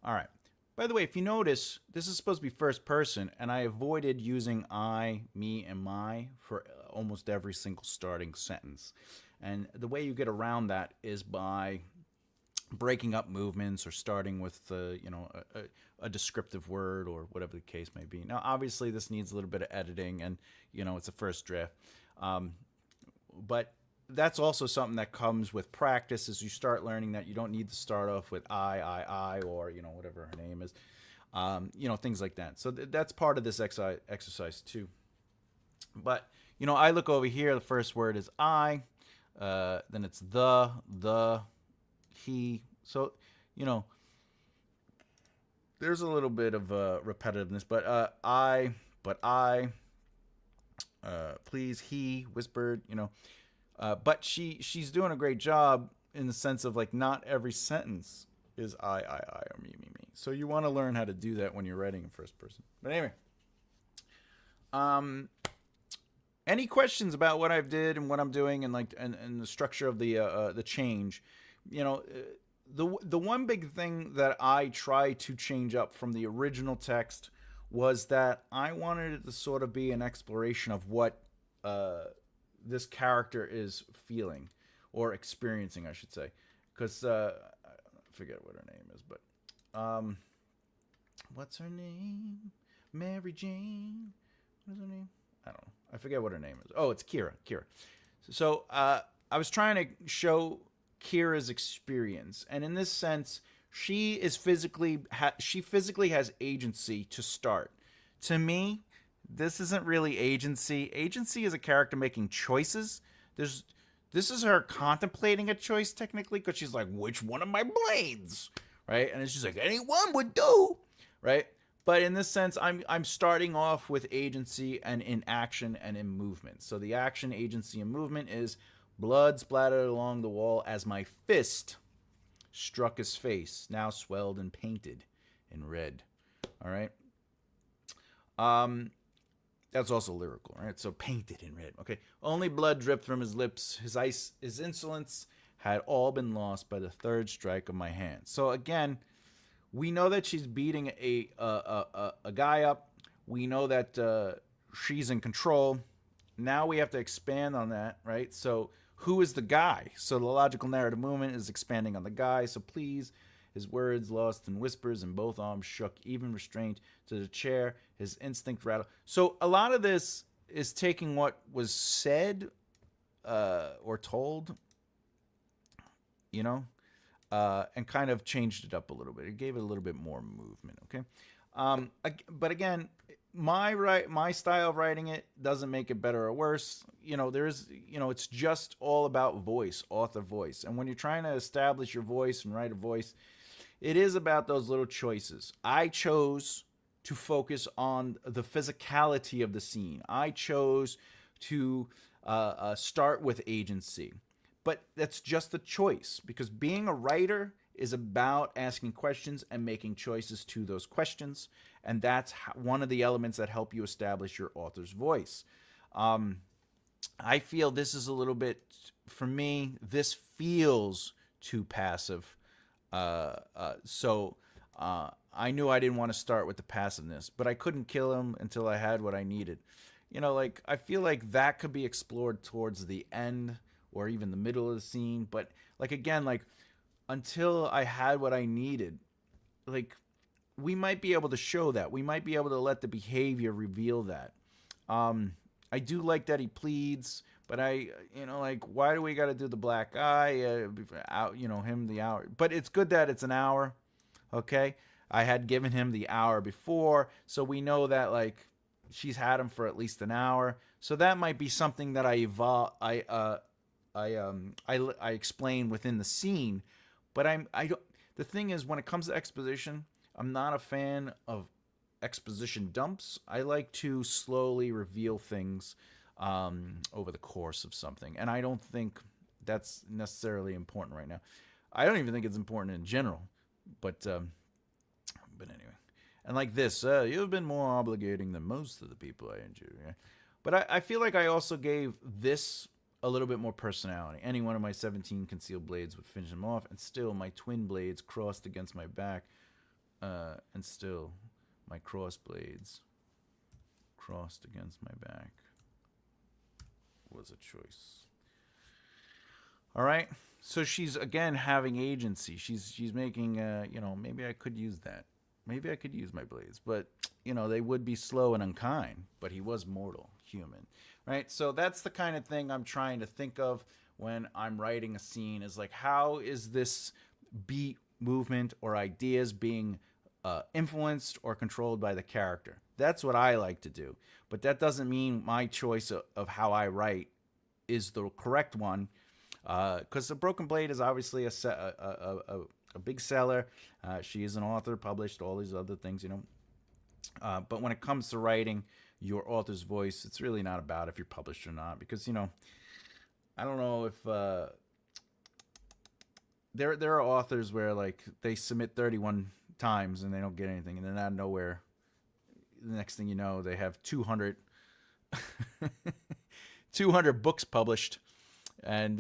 All right. By the way, if you notice, this is supposed to be first person, and I avoided using I, me, and my for almost every single starting sentence. And the way you get around that is by breaking up movements or starting with a descriptive word or whatever the case may be. Now, obviously, this needs a little bit of editing, and it's a first draft. But that's also something that comes with practice as you start learning that you don't need to start off with I, or, whatever her name is, things like that. So that's part of this exercise too. But, I look over here, the first word is I, then it's the, he. So, there's a little bit of repetitiveness, but please, he whispered, but she's doing a great job in the sense of like not every sentence is I or me. So you want to learn how to do that when you're writing in first person. But anyway, any questions about what I've did and what I'm doing and and the structure of the change? The one big thing that I try to change up from the original text was that I wanted it to sort of be an exploration of what uh, this character is feeling or experiencing, I should say, because I forget what her name is, but um, what's her name? Mary Jane. What is her name? I don't know. I forget what her name is. Oh, it's Kira. Kira. So I was trying to show Kira's experience, and in this sense, she physically has agency to start. To me, this isn't really agency. Agency is a character making choices. There's this is her contemplating a choice technically because she's like, which one of my blades, right? And she's like, any one would do, right? But in this sense, I'm starting off with agency and in action and in movement. So the action, agency, and movement is blood splattered along the wall as my fist struck his face, now swelled and painted in red. All right. Um, that's also lyrical, right? So painted in red. Okay. Only blood dripped from his lips. His insolence had all been lost by the third strike of my hand. So again, we know that she's beating a guy up. We know that she's in control. Now we have to expand on that, right? So who is the guy? So the logical narrative movement is expanding on the guy. So please, his words lost in whispers, and both arms shook, even restraint to the chair. His instinct rattled. So a lot of this is taking what was said or told, you know, and kind of changed it up a little bit. It gave it a little bit more movement. Okay, but again, my style of writing it doesn't make it better or worse. You know, it's just all about voice, author voice. And when you're trying to establish your voice and write a voice, it is about those little choices. I chose to focus on the physicality of the scene. I chose to start with agency. But that's just a choice, because being a writer is about asking questions and making choices to those questions. And that's one of the elements that help you establish your author's voice. I feel this is a little bit, for me, this feels too passive. So I knew I didn't want to start with the passiveness, but I couldn't kill him until I had what I needed. You know, like, I feel like that could be explored towards the end or even the middle of the scene. But, like, again, like, until I had what I needed, like, we might be able to show that. We might be able to let the behavior reveal that. I do like that he pleads, but like, why do we got to do the black eye? Him the hour. But it's good that it's an hour, okay? I had given him the hour before, so we know that, like, she's had him for at least an hour. So that might be something that I explain within the scene. But I don't. The thing is, when it comes to exposition, I'm not a fan of exposition dumps. I like to slowly reveal things over the course of something, and I don't think that's necessarily important right now. I don't even think it's important in general, but anyway. And like this, you've been more obligating than most of the people I interview. Yeah? But I feel like I also gave this a little bit more personality. Any one of my 17 concealed blades would finish him off, and still my twin blades crossed against my back, and still my cross blades crossed against my back was a choice. All right, so she's again having agency. She's making, maybe I could use that. Maybe I could use my blades, but they would be slow and unkind. But he was mortal, human. Right? So that's the kind of thing I'm trying to think of when I'm writing a scene, is like, how is this beat, movement, or ideas being influenced or controlled by the character? That's what I like to do. But that doesn't mean my choice of how I write is the correct one, because The Broken Blade is obviously a big seller. She is an author, published, all these other things, But when it comes to writing your author's voice, it's really not about if you're published or not, because I don't know if there are authors where, like, they submit 31 times and they don't get anything, and then out of nowhere, the next thing you know, they have 200 200 books published, and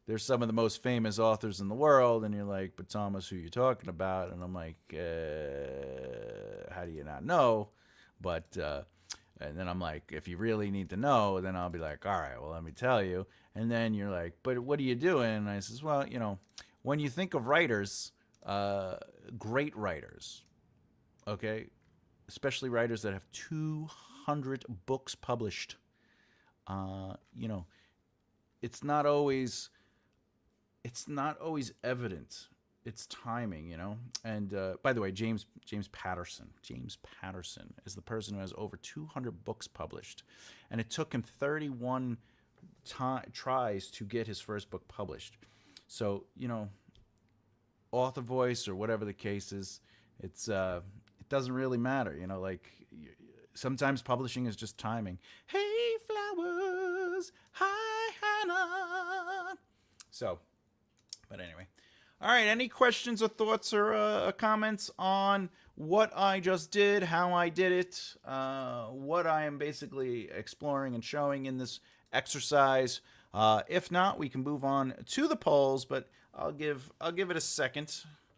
they're some of the most famous authors in the world, and you're like, but Thomas, who you talking about? And I'm like, how do you not know? But and then I'm like, if you really need to know, then I'll be like, all right, well, let me tell you. And then you're like, but what are you doing? And I says, well, when you think of writers, great writers, okay, especially writers that have 200 books published, it's not always evident. It's timing, And by the way, James Patterson is the person who has over 200 books published, and it took him 31 tries to get his first book published. So author voice or whatever the case is, it doesn't really matter. Like sometimes publishing is just timing. Hey flowers, hi Hannah. So, but anyway. All right, any questions or thoughts or comments on what I just did, how I did it, what I am basically exploring and showing in this exercise? If not, we can move on to the polls, but I'll give it a second.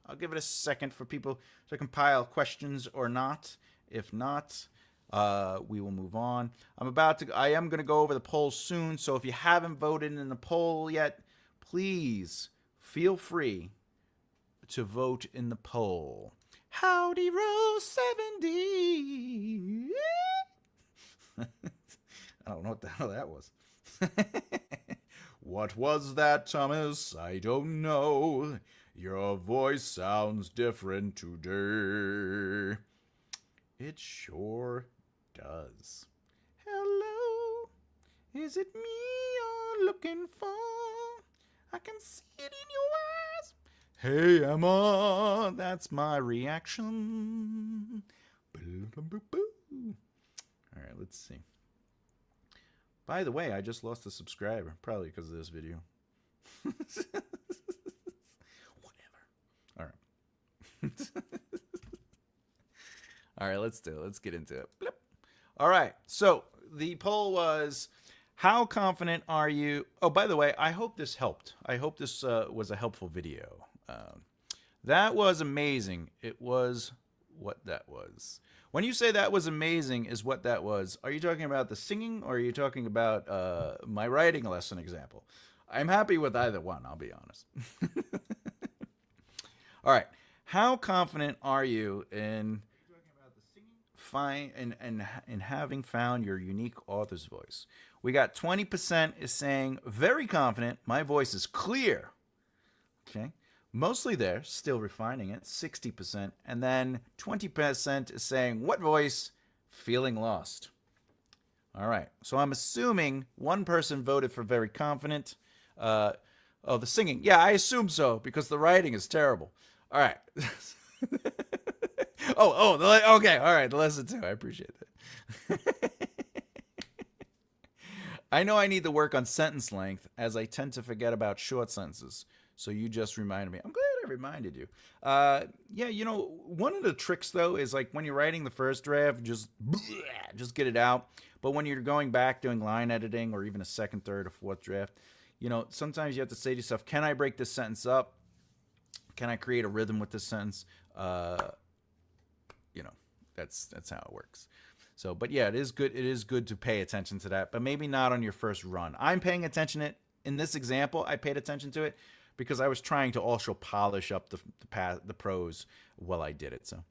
I'll give it a second for people to compile questions or not. If not, we will move on. I am going to go over the polls soon, so if you haven't voted in the poll yet, please feel free to vote in the poll. Howdy Row 70. I don't know what the hell that was. What was that, Thomas? I don't know. Your voice sounds different today. It sure does. Hello, is it me you're looking for? I can see it in your eyes. Hey, Emma, that's my reaction. All right, let's see. By the way, I just lost a subscriber, probably because of this video. Whatever. All right. All right, let's do it. Let's get into it. Blip. All right, so the poll was, how confident are you? Oh, by the way, I hope this helped. I hope this was a helpful video. That was amazing. It was what that was. When you say that was amazing is what that was, are you talking about the singing or are you talking about my writing lesson example? I'm happy with either one, I'll be honest. All right. How confident are you in having found your unique author's voice? We got 20% is saying very confident. My voice is clear. Okay. Mostly there, still refining it, 60%. And then 20% is saying, what voice? Feeling lost. All right. So I'm assuming one person voted for very confident. The singing. Yeah, I assume so because the writing is terrible. All right. Okay. All right. The lesson 2. I appreciate that. I know I need to work on sentence length as I tend to forget about short sentences. So you just reminded me. I'm glad I reminded you. One of the tricks, though, is like when you're writing the first draft, just get it out. But when you're going back doing line editing or even a second, third, or fourth draft, sometimes you have to say to yourself, can I break this sentence up? Can I create a rhythm with this sentence? That's how it works. So, but yeah, it is good. It is good to pay attention to that, but maybe not on your first run. I'm paying attention in this example. I paid attention to it because I was trying to also polish up the prose while I did it. So,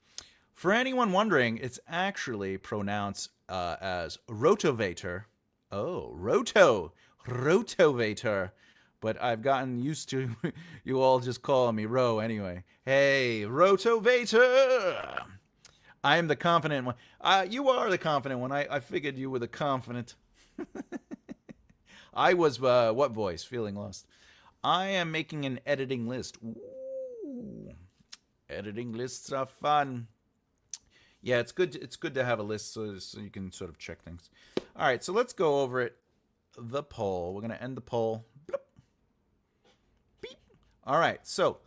for anyone wondering, it's actually pronounced as rotovator. Oh, rotovator. But I've gotten used to you all just calling me Ro anyway. Hey, rotovator. I am the confident one. You are the confident one. I figured you were the confident. I was, what voice? Feeling lost. I am making an editing list. Ooh. Editing lists are fun. Yeah, it's good to have a list so you can sort of check things. All right, so let's go over it. The poll. We're going to end the poll. Bloop. Beep. All right, so...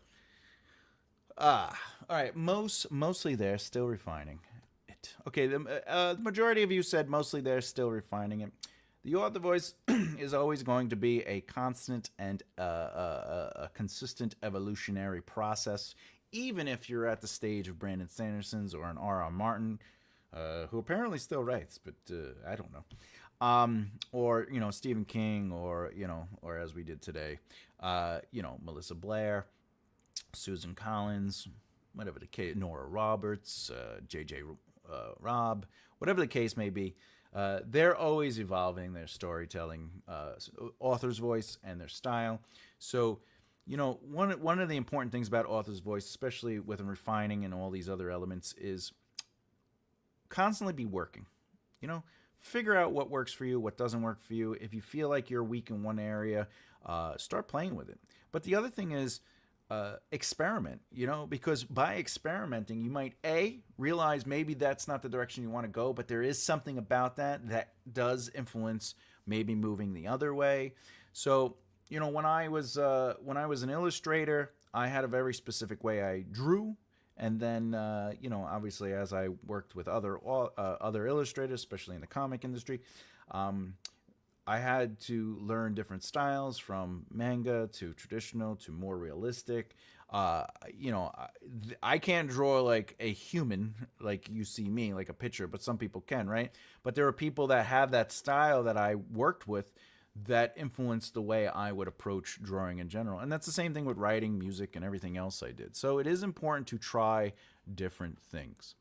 all right, mostly there, still refining it. Okay, the majority of you said mostly there, still refining it. The author voice is always going to be a constant and a consistent evolutionary process, even if you're at the stage of Brandon Sanderson's or an R.R. Martin, who apparently still writes, but I don't know. Or Stephen King, or or as we did today, Melissa Blair, Susan Collins, whatever the case, Nora Roberts, J.J. Robb, whatever the case may be. They're always evolving their storytelling, author's voice, and their style. So, one of the important things about author's voice, especially with refining and all these other elements, is constantly be working. Figure out what works for you, what doesn't work for you. If you feel like you're weak in one area, start playing with it. But the other thing is, experiment, because by experimenting, you might realize maybe that's not the direction you want to go, but there is something about that does influence maybe moving the other way. So, when I was an illustrator, I had a very specific way I drew. And then, obviously, as I worked with other illustrators, especially in the comic industry, I had to learn different styles, from manga to traditional to more realistic. I can't draw like a human, like you see me, like a picture, but some people can, right? But there are people that have that style that I worked with that influenced the way I would approach drawing in general. And that's the same thing with writing, music, and everything else I did. So it is important to try different things.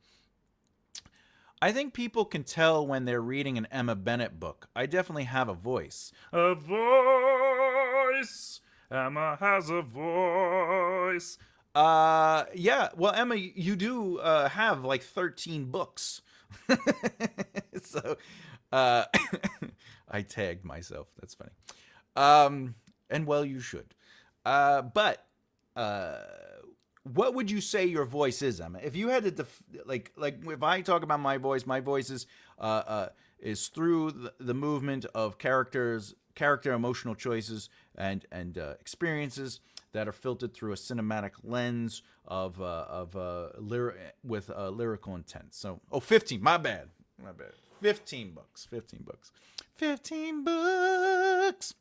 I think people can tell when they're reading an Emma Bennett book. I definitely have a voice. A voice! Emma has a voice. Yeah. Well, Emma, you do have like 13 books. So, I tagged myself. That's funny. And well, you should. But what would you say your voice is, Emma? If you had to like if I talk about my voice is through the movement of character emotional choices and experiences that are filtered through a cinematic lens of lyrical intent. So, 15, my bad. 15 books. 15 books.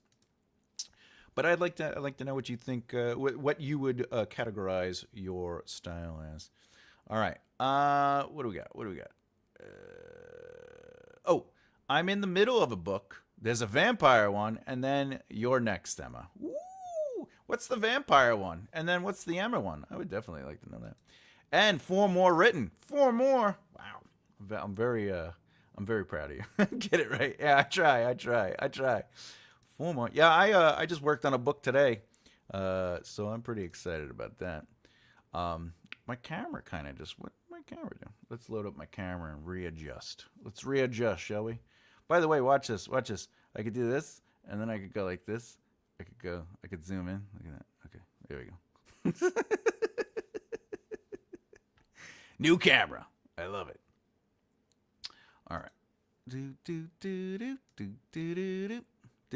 But I'd like to know what you think, what you would categorize your style as. All right. What do we got? I'm in the middle of a book. There's a vampire one, and then you're next, Emma. Woo! What's the vampire one? And then what's the Emma one? I would definitely like to know that. And 4 more written. 4 more. Wow. I'm very proud of you. Get it right. Yeah, I try. 4 more. Yeah, I just worked on a book today, so I'm pretty excited about that. My camera kind of just, what did my camera do? Let's load up my camera and readjust. Let's readjust, shall we? By the way, watch this. I could do this, and then I could go like this. I could zoom in. Look at that. Okay, there we go. New camera. I love it. All right. Did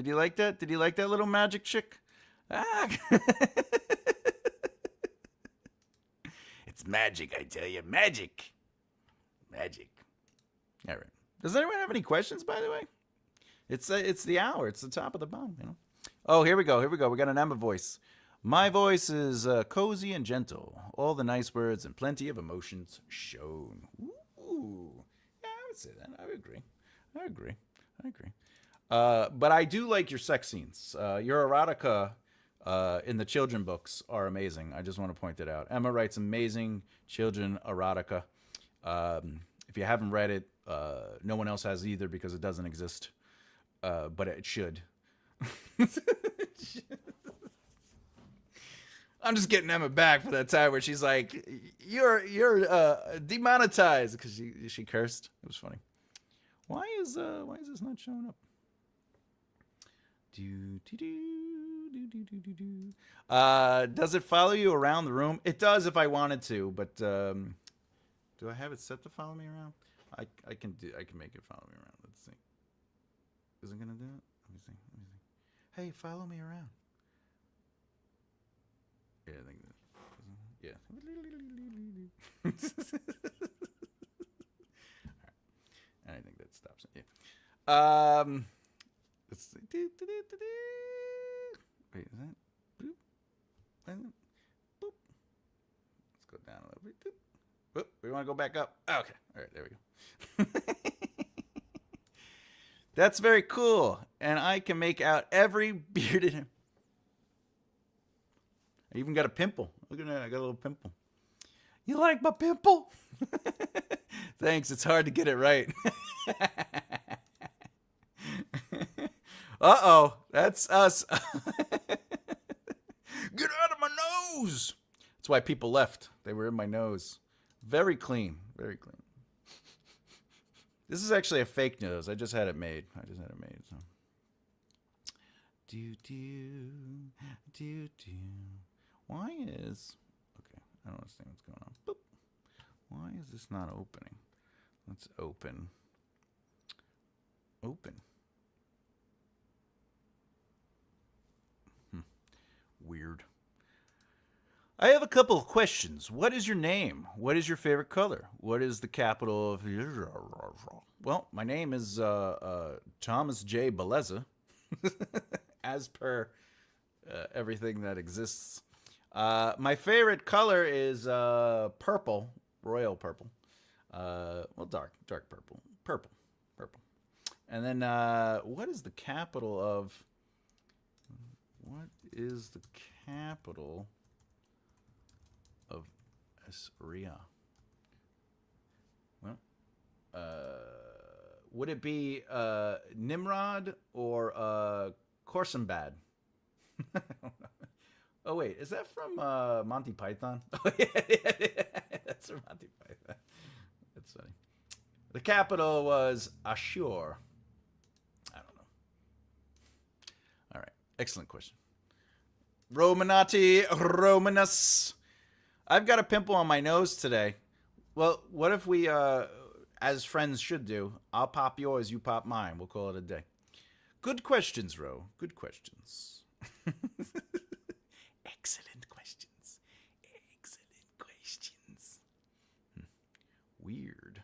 you like that? Did you like that little magic chick? It's magic, I tell you. Magic. All right. Does anyone have any questions, by the way? It's the hour. It's the top of the bomb, Oh, here we go. We got an Emma voice. My voice is cozy and gentle. All the nice words and plenty of emotions shown. Ooh. Yeah, I would say that. I would agree. But I do like your sex scenes. Your erotica in the children books are amazing. I just want to point it out. Emma writes amazing children erotica. If you haven't read it, no one else has either because it doesn't exist. But it should. I'm just getting Emma back for that time where she's like, "You're demonetized," because she cursed. It was funny. Why is this not showing up? Does it follow you around the room? It does if I wanted to, but do I have it set to follow me around? I can make it follow me around. Let's see. Is it gonna do it? Let me see. Hey, follow me around. Yeah, I think that. Yeah. All right. I think that stops it. Yeah. It's wait, is that boop? Boop. Let's go down a little bit. Boop. Boop. We want to go back up. Okay. All right, there we go. That's very cool. And I can make out every bearded. I even got a pimple. Look at that. I got a little pimple. You like my pimple? Thanks. It's hard to get it right. Uh-oh. That's us. Get out of my nose. That's why people left. They were in my nose. Very clean. Very clean. This is actually a fake nose. I just had it made. So. Do. Why is... Okay, I don't understand what's going on. Boop. Why is this not opening? Let's open. Weird. I have a couple of questions. What is your name? What is your favorite color? What is the capital of... Well, my name is Thomas J. Bellezza, as per everything that exists. My favorite color is purple, royal purple. Well, dark purple. Purple. And then what is the capital of... What is the capital of Assyria? Well, would it be Nimrod or Korsambad? I don't know. Oh wait, is that from Monty Python? Oh yeah, that's from Monty Python. That's funny. The capital was Ashur. I don't know. All right, excellent question. Romanati Romanus. I've got a pimple on my nose today. Well, what if we, as friends should do, I'll pop yours, you pop mine. We'll call it a day. Good questions, Ro. Good questions. Excellent questions. Weird.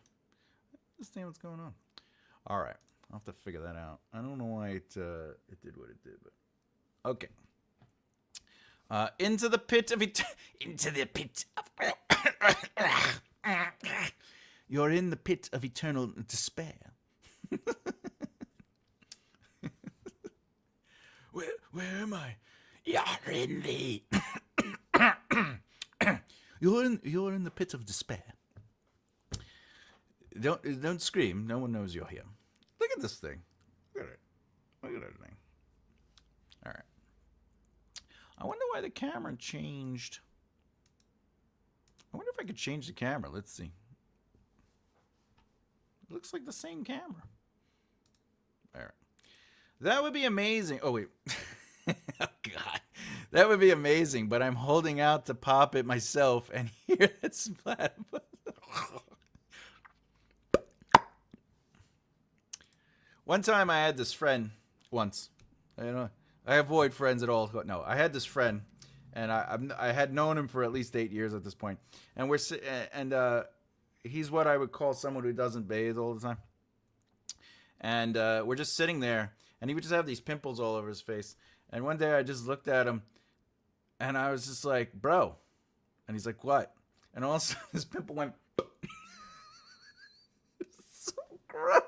I don't understand what's going on. All right. I'll have to figure that out. I don't know why it did what it did, but okay. Into the pit of You're in the pit of eternal despair. Where am I? You're in the You're in the pit of despair. Don't scream. No one knows you're here. Look at this thing. Look at it. Look at that thing. All right. I wonder why the camera changed. I wonder if I could change the camera. Let's see. It looks like the same camera. All right. That would be amazing. Oh, wait. Oh, God. That would be amazing, but I'm holding out to pop it myself, and here it's flat. One time I had this friend, once. You know, I avoid friends at all. No, I had this friend, and I had known him for at least 8 years at this point. And he's what I would call someone who doesn't bathe all the time. And we're just sitting there, and he would just have these pimples all over his face. And one day I just looked at him, and I was just like, bro. And he's like, what? And all of a sudden his pimple went. It's so gross.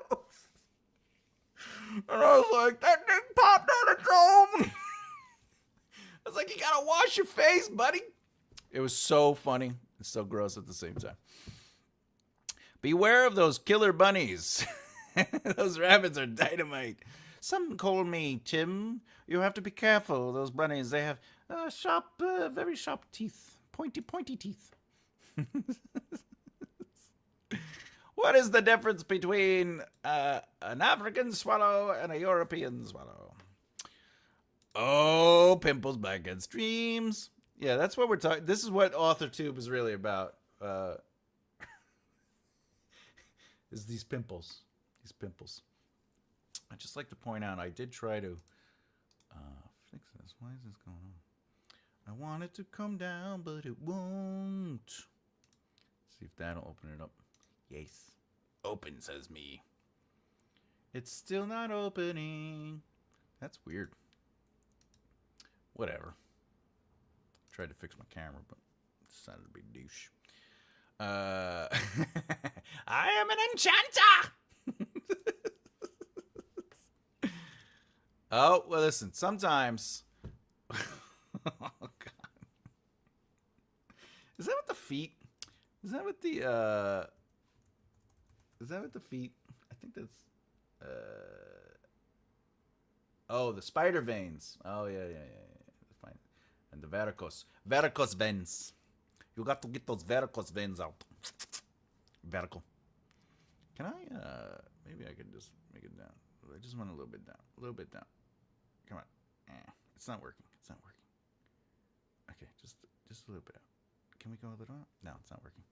And I was like, that thing popped on its own. I was like, you gotta wash your face, buddy. It was so funny and so gross at the same time. Beware of those killer bunnies. Those rabbits are dynamite. Some call me Tim. You have to be careful. Those bunnies, they have sharp, very sharp teeth. Pointy teeth. What is the difference between an African swallow and a European swallow? Oh, pimples, blackheads, streams. Yeah, that's what we're talking. This is what AuthorTube is really about. Is these pimples. These pimples. I'd just like to point out, I did try to fix this. Why is this going on? I want it to come down, but it won't. See if that'll open it up. Yes. Open, says me. It's still not opening. That's weird. Whatever. Tried to fix my camera, but decided to be a douche. I am an enchanter! Oh, well, listen. Sometimes... Oh, God. Is that with the feet? Is that with the, Is that with the feet? I think that's... Oh, the spider veins. Oh, yeah. Fine. And the varicose veins. You got to get those varicose veins out. Vertical. Can I, maybe I can just make it down. I just want a little bit down. A little bit down. Come on. It's not working. It's not working. Okay, just a little bit out. Can we go a little out? No, it's not working.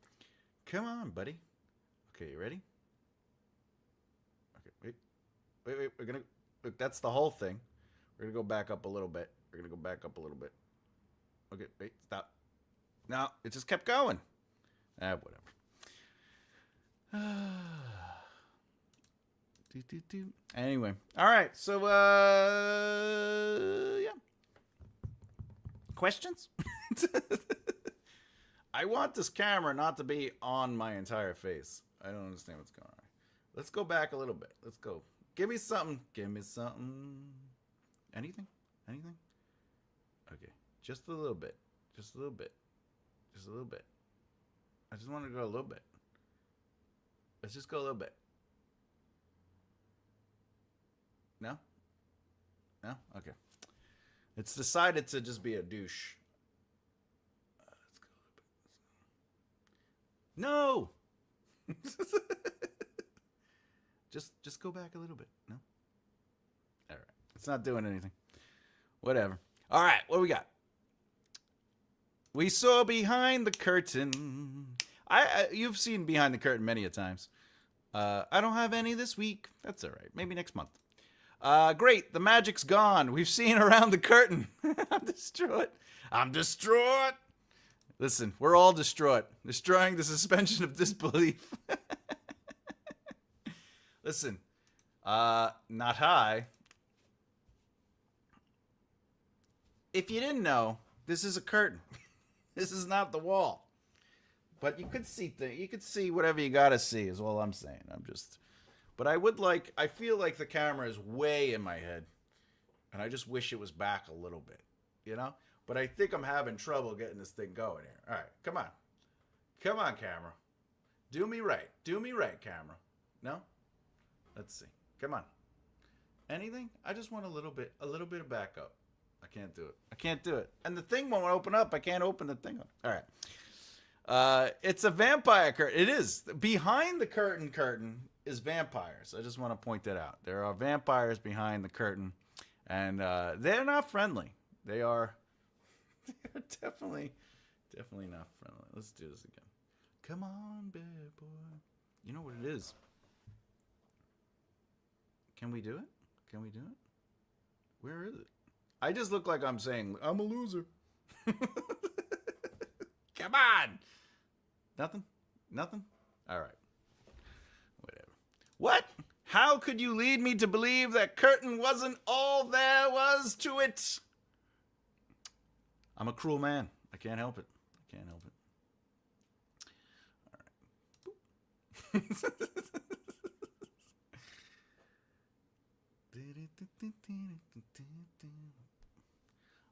Come on, buddy. Okay, you ready? Okay, wait. We're gonna... Look, that's the whole thing. We're gonna go back up a little bit. We're gonna go back up a little bit. Okay, wait, stop. No, it just kept going. Whatever. Anyway, all right. So, yeah. Questions? I want this camera not to be on my entire face. I don't understand what's going on. Let's go back a little bit. Let's go. Give me something. Give me something. Anything? Anything? Okay. Just a little bit. Just a little bit. Just a little bit. I just want to go a little bit. Let's just go a little bit. No? No? Okay. It's decided to just be a douche. Let's go a little bit. No! Just go back a little bit. No? All right. It's not doing anything. Whatever. All right. What we got? We saw Behind the Curtain. You've seen Behind the Curtain many a times. I don't have any this week. That's all right. Maybe next month. Great. The magic's gone. We've seen Around the Curtain. I'm distraught. I'm distraught. Listen, we're all distraught. Destroying the suspension of disbelief. Listen, not high. If you didn't know, this is a curtain. This is not the wall. But you could see you could see whatever you gotta see is all I'm saying. But I feel like the camera is way in my head. And I just wish it was back a little bit, you know? But I think I'm having trouble getting this thing going here. All right, come on. Come on, camera. Do me right. Do me right, camera. No? Let's see. Come on. Anything? I just want a little bit of backup. I can't do it. I can't do it. And the thing won't open up. I can't open the thing up. All right. It's a vampire curtain. It is. Behind the curtain is vampires. I just want to point that out. There are vampires behind the curtain. And they're not friendly. They're definitely not friendly. Let's do this again. Come on, bad boy. You know what it is. Can we do it? Can we do it? Where is it? I just look like I'm saying, I'm a loser. Come on. Nothing? Nothing? All right. Whatever. What? How could you lead me to believe that curtain wasn't all there was to it? I'm a cruel man. I can't help it. I can't help it. All right.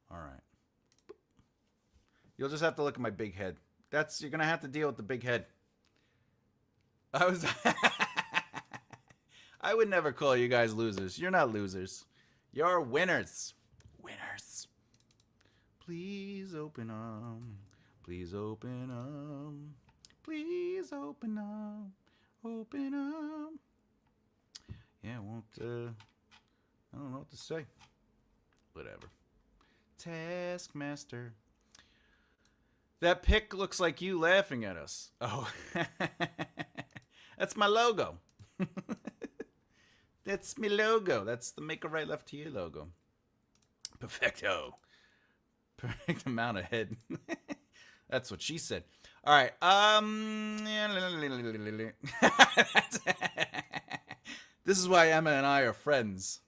All right. You'll just have to look at my big head. You're gonna have to deal with the big head. I would never call you guys losers. You're not losers. You're winners. Winners. Please open up. Please open up. Please open up. Open up. Yeah, I don't know what to say. Whatever. Taskmaster. That pic looks like you laughing at us. Oh. That's my logo. That's my logo. That's the Make a Right Left to You logo. Perfecto. Perfect amount of head. That's what she said. All right. This is why Emma and I are friends.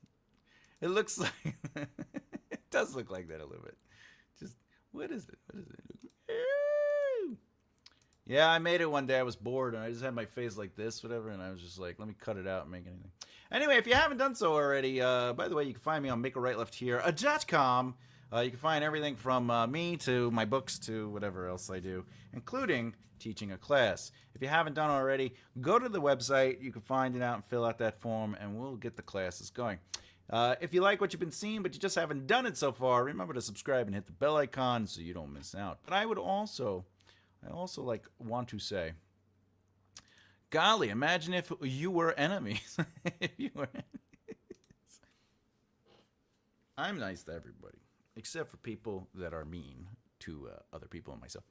It looks like it does look like that a little bit. Just what is it? What is it? Yeah, I made it one day. I was bored and I just had my face like this, whatever, and I was just like, let me cut it out and make anything. Anyway, if you haven't done so already, by the way, you can find me on makearightleft.com. You can find everything from me to my books to whatever else I do, including teaching a class. If you haven't done already, go to the website. You can find it out and fill out that form, and we'll get the classes going. If you like what you've been seeing, but you just haven't done it so far, remember to subscribe and hit the bell icon so you don't miss out. But I also want to say, golly, imagine if you were enemies. If you were enemies. I'm nice to everybody, except for people that are mean to other people and myself.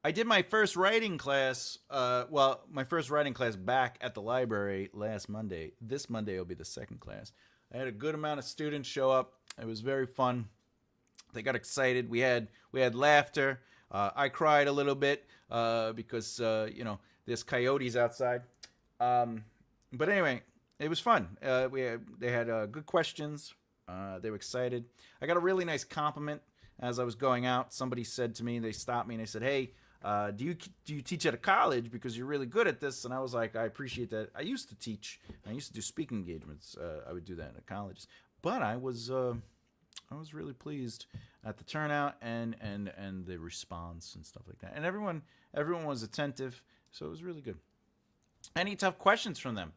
I did my first writing class, my first writing class back at the library last Monday. This Monday will be the second class. I had a good amount of students show up. It was very fun. They got excited. We had laughter. I cried a little bit because there's coyotes outside. But anyway, it was fun. They had good questions. They were excited. I got a really nice compliment as I was going out. Somebody said to me, they stopped me and they said, "Hey, do you teach at a college because you're really good at this?" And I was like, I appreciate that. I used to teach. I used to do speaking engagements. I would do that at colleges. But I was really pleased at the turnout and the response and stuff like that. And everyone was attentive, so it was really good. Any tough questions from them?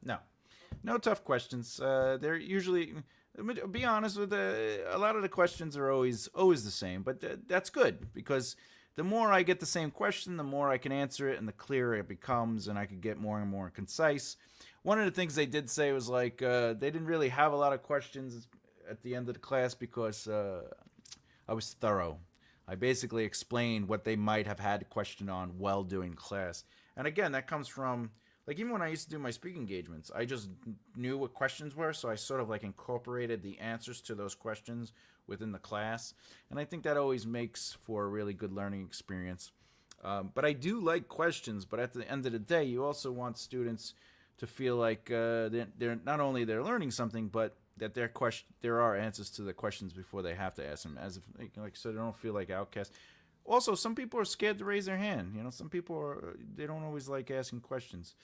No tough questions. They're usually, to be honest with a lot of the questions are always the same, but that's good because the more I get the same question, the more I can answer it and the clearer it becomes, and I could get more and more concise. One of the things they did say was like they didn't really have a lot of questions at the end of the class because I was thorough. I basically explained what they might have had a question on while doing class. And again, that comes from, like, even when I used to do my speaking engagements, I just knew what questions were, so I sort of like incorporated the answers to those questions within the class. And I think that always makes for a really good learning experience. But I do like questions, but at the end of the day, you also want students to feel like they're not only they're learning something, but that there are answers to the questions before they have to ask them, as if, like I said, they don't feel like outcasts. Also, some people are scared to raise their hand. Some people they don't always like asking questions.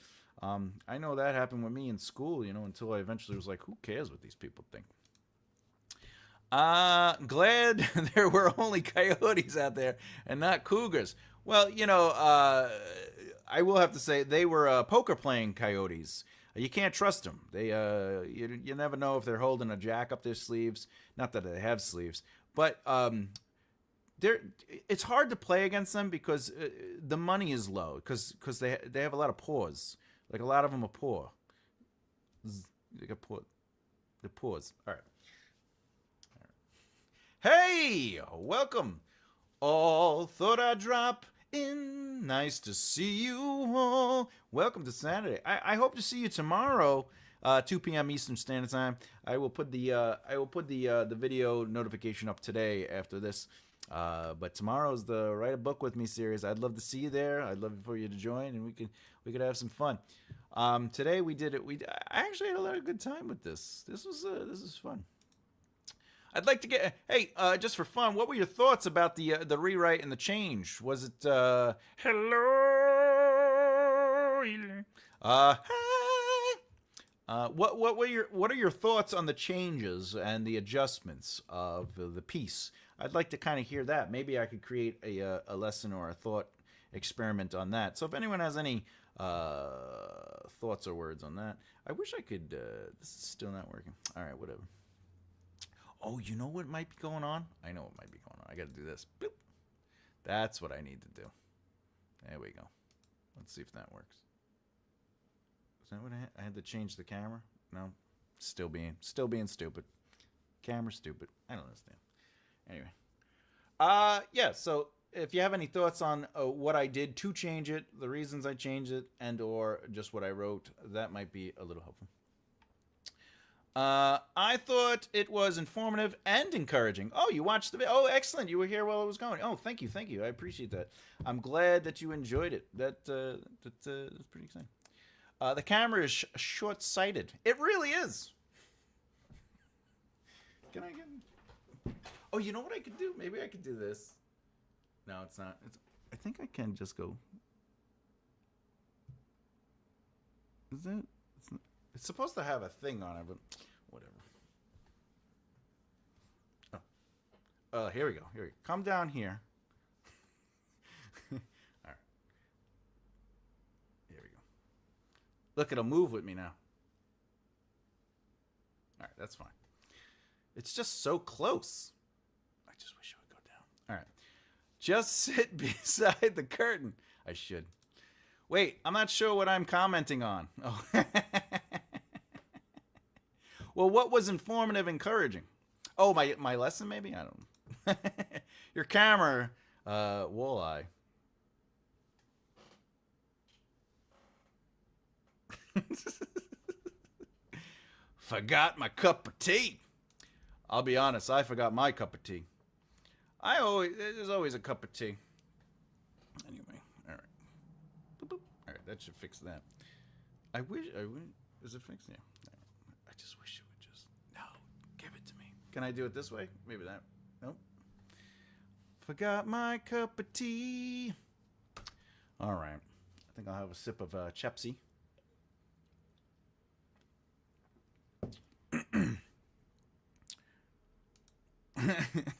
I know that happened with me in school, until I eventually was like, who cares what these people think? Glad there were only coyotes out there and not cougars. Well, I will have to say they were poker playing coyotes. You can't trust them. They, you never know if they're holding a jack up their sleeves. Not that they have sleeves, but it's hard to play against them because the money is low. Because they have a lot of paws. Like a lot of them are poor. They got paw. They're paws. All right. Hey, welcome. All thought I'd drop in. Nice to see you all. Welcome to Saturday. I hope to see you tomorrow, 2 p.m. Eastern Standard Time. I will put the video notification up today after this. But tomorrow's the Write a Book with Me series. I'd love to see you there. I'd love for you to join, and we could have some fun. Today we did it. I actually had a lot of good time with this. This was fun. I'd like to get, hey, just for fun, what were your thoughts about the rewrite and the change? Was it hello? Hi. What are your thoughts on the changes and the adjustments of the piece? I'd like to kind of hear that. Maybe I could create a lesson or a thought experiment on that. So if anyone has any thoughts or words on that, I wish I could. This is still not working. All right, whatever. Oh, you know what might be going on? I know what might be going on. I got to do this. Boop. That's what I need to do. There we go. Let's see if that works. Is that what I had to change the camera? No. Still being stupid. Camera stupid. I don't understand. Anyway. Yeah, so if you have any thoughts on what I did to change it, the reasons I changed it, and or just what I wrote, that might be a little helpful. I thought it was informative and encouraging. Oh, you watched the video. Oh, excellent. You were here while it was going. Oh, thank you. I appreciate that. I'm glad that you enjoyed it. That's pretty exciting. The camera is short-sighted. It really is. Can I get... Oh, you know what I could do? Maybe I could do this. No, it's not. I think I can just go... Is that... It's supposed to have a thing on it, but whatever. Oh, here we go. Here we go. Come down here. All right. Here we go. Look, it'll move with me now. All right, that's fine. It's just so close. I just wish it would go down. All right. Just sit beside the curtain. I should. Wait, I'm not sure what I'm commenting on. Oh. Well, what was informative, encouraging? Oh, my lesson, maybe? I don't know. Your camera, walleye. Forgot my cup of tea. I'll be honest, I forgot my cup of tea. There's always a cup of tea. Anyway, all right. Boop, boop. All right, that should fix that. I wish, is it fixed? Yeah. I just wish it would just, no, give it to me. Can I do it this way? Maybe that, nope. Forgot my cup of tea. All right. I think I'll have a sip of Chepsy.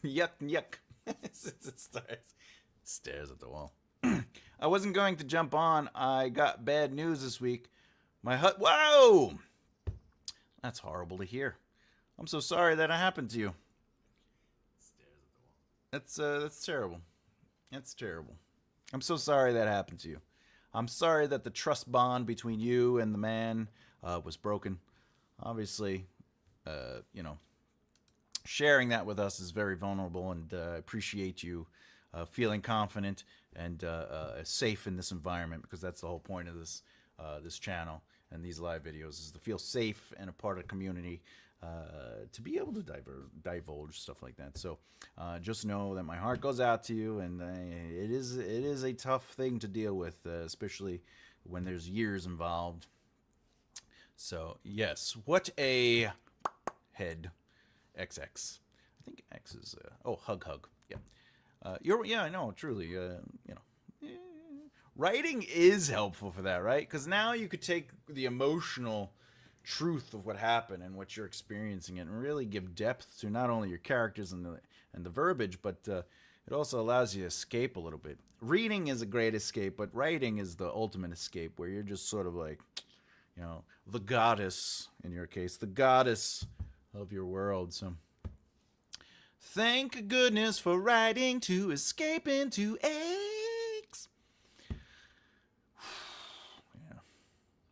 Yuck, yuck. It stares at the wall. I wasn't going to jump on. I got bad news this week. Whoa! That's horrible to hear. I'm so sorry that it happened to you. That's terrible. That's terrible. I'm so sorry that happened to you. I'm sorry that the trust bond between you and the man was broken. Obviously, sharing that with us is very vulnerable, and I appreciate you feeling confident and safe in this environment, because that's the whole point of this channel and these live videos, is to feel safe and a part of the community. To be able to divulge stuff like that. So just know that my heart goes out to you, and it is a tough thing to deal with, especially when there's years involved. So yes, what a head. XX. I think X is hug. Yeah. Yeah, I know, truly, writing is helpful for that, right? Because now you could take the emotional truth of what happened and what you're experiencing and really give depth to not only your characters and the verbiage, but it also allows you to escape a little bit. Reading is a great escape, but writing is the ultimate escape, where you're just sort of like, the goddess, in your case, the goddess of your world. So thank goodness for writing to escape into eggs.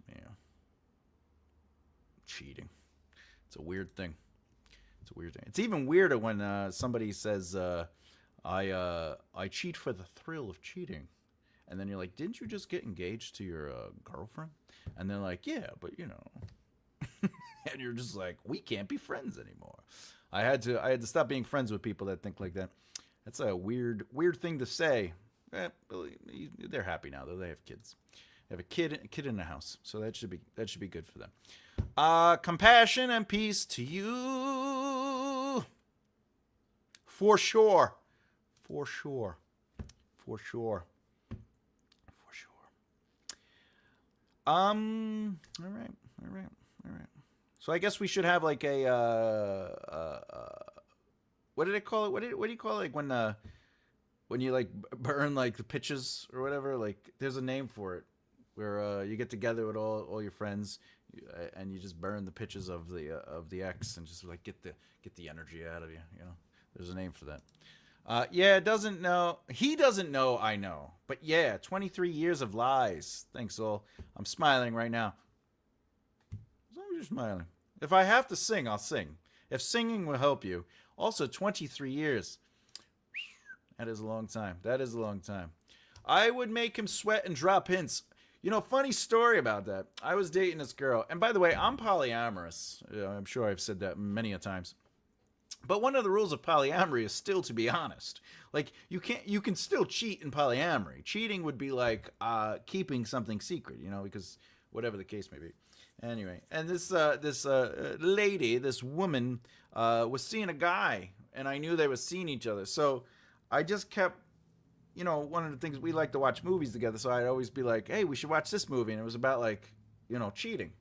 Yeah. Cheating. It's a weird thing. It's even weirder when somebody says, I cheat for the thrill of cheating. And then you're like, didn't you just get engaged to your girlfriend? And they're like, yeah, but and you're just like, we can't be friends anymore. I had to stop being friends with people that think like that. That's a weird thing to say. They're happy now, though. They have kids. They have a kid in the house, so that should be good for them. Compassion and peace to you. For sure. All right. So I guess we should have like a what did I call it? What do you call it? Like when you like burn like the pitches or whatever? Like there's a name for it, where you get together with all your friends and you just burn the pitches of the ex and just like get the energy out of you. There's a name for that. Yeah, doesn't know. He doesn't know. I know. But yeah, 23 years of lies. Thanks, all. I'm smiling right now. As long as you're smiling. If I have to sing, I'll sing. If singing will help you. Also, 23 years. That is a long time. I would make him sweat and drop hints. Funny story about that. I was dating this girl. And by the way, I'm polyamorous. I'm sure I've said that many a times. But one of the rules of polyamory is still to be honest. Like, you can still cheat in polyamory. Cheating would be like keeping something secret, because whatever the case may be. Anyway, and this lady, this woman, was seeing a guy, and I knew they were seeing each other. So I just kept, one of the things, we like to watch movies together. So I'd always be like, "Hey, we should watch this movie," and it was about like, cheating,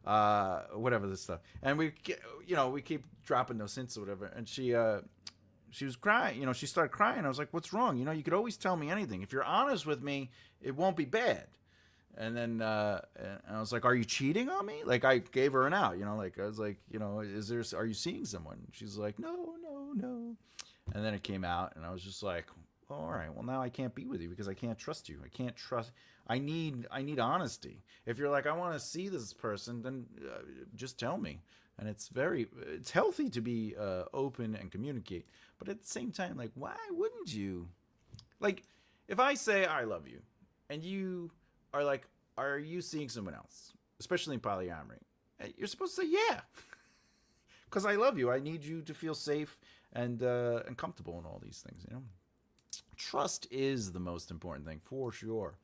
whatever this stuff. And we keep dropping those hints or whatever. And she was crying. She started crying. I was like, "What's wrong? You could always tell me anything. If you're honest with me, it won't be bad." And then and I was like, "Are you cheating on me?" Like, I gave her an out, like I was like, are you seeing someone? She's like, "No, no, no." And then it came out, and I was just like, "All right, well, now I can't be with you because I can't trust you. I need honesty. If you're like, I want to see this person, then just tell me." And it's healthy to be open and communicate. But at the same time, like, why wouldn't you? Like, if I say I love you, and you are like, "Are you seeing someone else?" Especially in polyamory, you're supposed to say yeah, because I love you. I need you to feel safe and comfortable in all these things. Trust is the most important thing, for sure,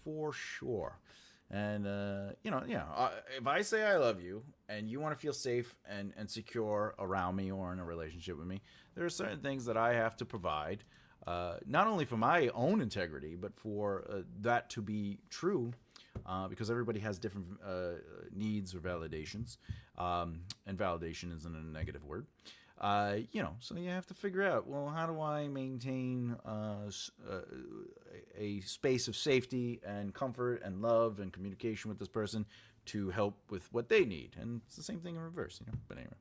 for sure. And if I say I love you and you want to feel safe and secure around me or in a relationship with me, there are certain things that I have to provide. Not only for my own integrity, but for that to be true, because everybody has different needs or validations, and validation isn't a negative word. So you have to figure out, well, how do I maintain a space of safety and comfort and love and communication with this person to help with what they need? And it's the same thing in reverse, But anyway.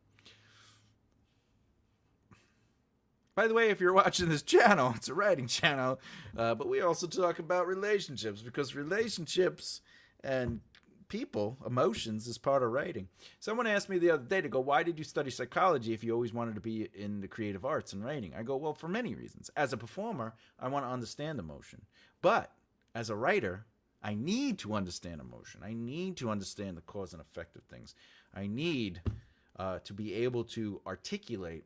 By the way, if you're watching this channel, it's a writing channel, but we also talk about relationships, because relationships and people, emotions, is part of writing. Someone asked me the other day to go, "Why did you study psychology if you always wanted to be in the creative arts and writing?" I go, "Well, for many reasons. As a performer, I want to understand emotion. But as a writer, I need to understand emotion. I need to understand the cause and effect of things. I need to be able to articulate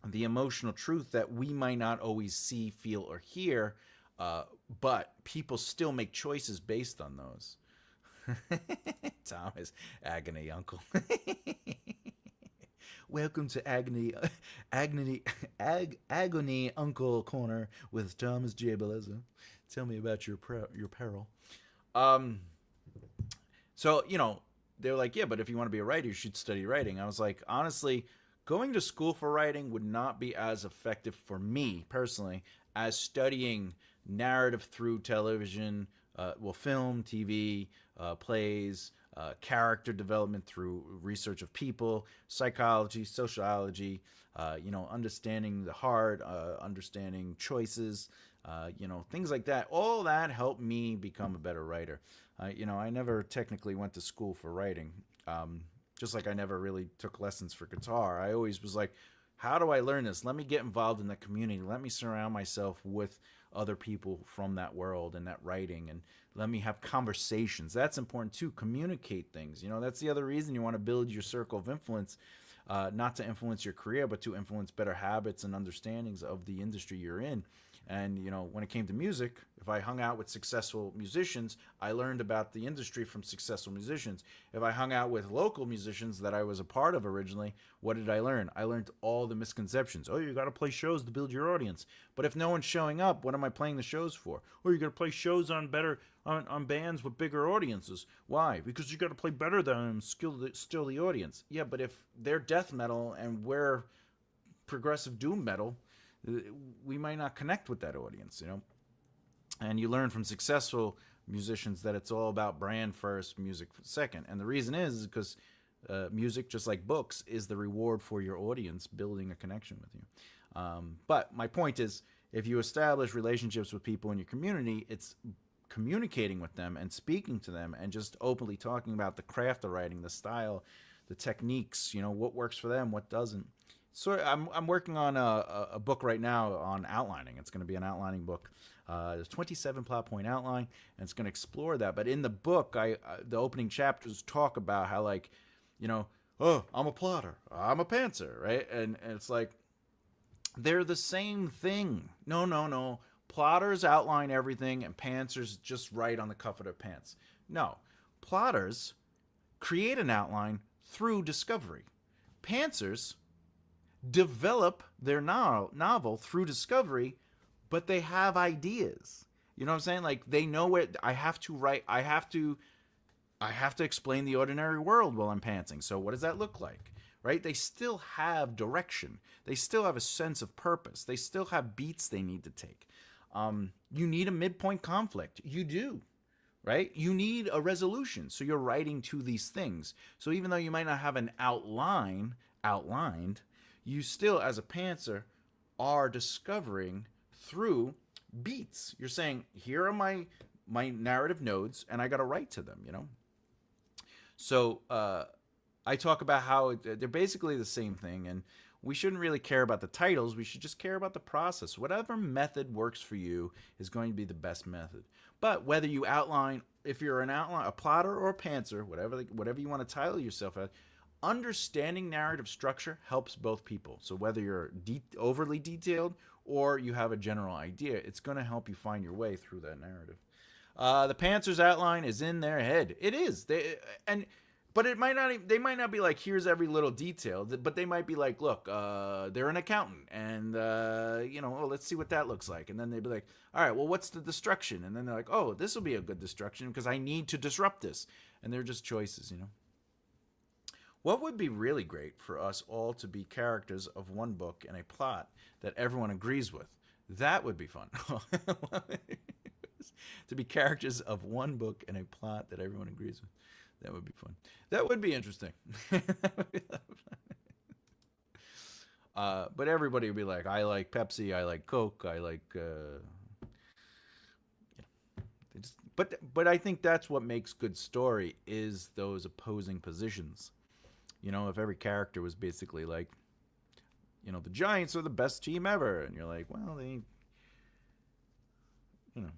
the emotional truth that we might not always see, feel, or hear, but people still make choices based on those." Thomas, agony uncle. Welcome to agony uncle corner with Thomas J. Bellezza. Tell me about your peril. So they were like, "Yeah, but if you want to be a writer, you should study writing." I was like, honestly, going to school for writing would not be as effective for me personally as studying narrative through television, film, TV, plays, character development through research of people, psychology, sociology, understanding the heart, understanding choices, things like that. All that helped me become a better writer. I never technically went to school for writing. Just like I never really took lessons for guitar. I always was like, how do I learn this? Let me get involved in the community. Let me surround myself with other people from that world and that writing, and let me have conversations. That's important too. Communicate things. That's the other reason you want to build your circle of influence, not to influence your career, but to influence better habits and understandings of the industry you're in. And, when it came to music, if I hung out with successful musicians, I learned about the industry from successful musicians. If I hung out with local musicians that I was a part of originally, what did I learn? I learned all the misconceptions. Oh, you got to play shows to build your audience. But if no one's showing up, what am I playing the shows for? Oh, you got to play shows on bands with bigger audiences. Why? Because you got to play better than them, still the audience. Yeah, but if they're death metal and we're progressive doom metal, we might not connect with that audience, And you learn from successful musicians that it's all about brand first, music second. And the reason is because music, just like books, is the reward for your audience building a connection with you. But my point is, if you establish relationships with people in your community, it's communicating with them and speaking to them and just openly talking about the craft of writing, the style, the techniques, what works for them, what doesn't. So I'm working on a book right now on outlining. It's going to be an outlining book. There's 27 plot point outline, and it's going to explore that. But in the book, the opening chapters talk about how, like, oh, I'm a plotter, I'm a pantser, right? And it's like, they're the same thing. No. Plotters outline everything, and pantsers just write on the cuff of their pants. No. Plotters create an outline through discovery. Pantsers develop their novel through discovery, but they have ideas. You know what I'm saying? Like, they know what I have to write. I have to explain the ordinary world while I'm pantsing. So what does that look like? Right? They still have direction. They still have a sense of purpose. They still have beats they need to take. You need a midpoint conflict. You do. Right? You need a resolution. So you're writing to these things. So even though you might not have an outlined, you still, as a pantser, are discovering through beats. You're saying, here are my narrative nodes, and I got to write to them, you know? So I talk about how they're basically the same thing, and we shouldn't really care about the titles. We should just care about the process. Whatever method works for you is going to be the best method. But whether you outline, if you're a plotter or a pantser, whatever you want to title yourself as, understanding narrative structure helps both people. So whether you're overly detailed or you have a general idea, it's going to help you find your way through that narrative. The pantsers outline is in their head. It is. But it might not. They might not be like, here's every little detail. But they might be like, look, they're an accountant, and let's see what that looks like. And then they'd be like, all right, well, what's the destruction? And then they're like, oh, this will be a good destruction because I need to disrupt this. And they're just choices, you know. What would be really great for us all to be characters of one book and a plot that everyone agrees with? That would be fun. To be characters of one book and a plot that everyone agrees with. That would be fun. That would be interesting. But everybody would be like, I like Pepsi, I like Coke, I like... But I think that's what makes good story, is those opposing positions. You know, if every character was basically like, you know, the Giants are the best team ever. And you're like, well, they... You know...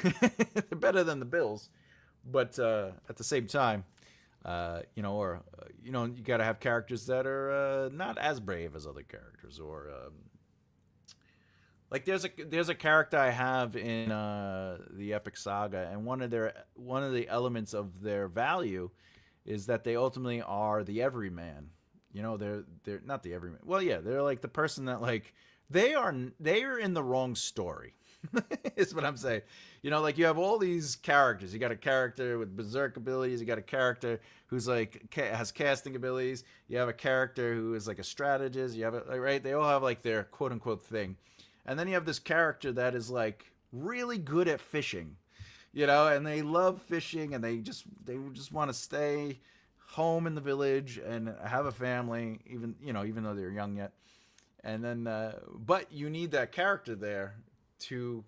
They're better than the Bills. But at the same time, you got to have characters that are not as brave as other characters, or like there's a character I have in the Epic Saga, and one of the elements of their value is that they ultimately are the everyman. You know, they're not the everyman. Well, yeah, they're like the person that, like, they are in the wrong story. Is what I'm saying. You know, like, you have all these characters. You got a character with berserk abilities. You got a character who's like has casting abilities. You have a character who is like a strategist. You have right. They all have like their quote unquote thing, and then you have this character that is like really good at fishing. You know, and they love fishing, and they just want to stay home in the village and have a family, even though they're young yet. And then, but you need that character there to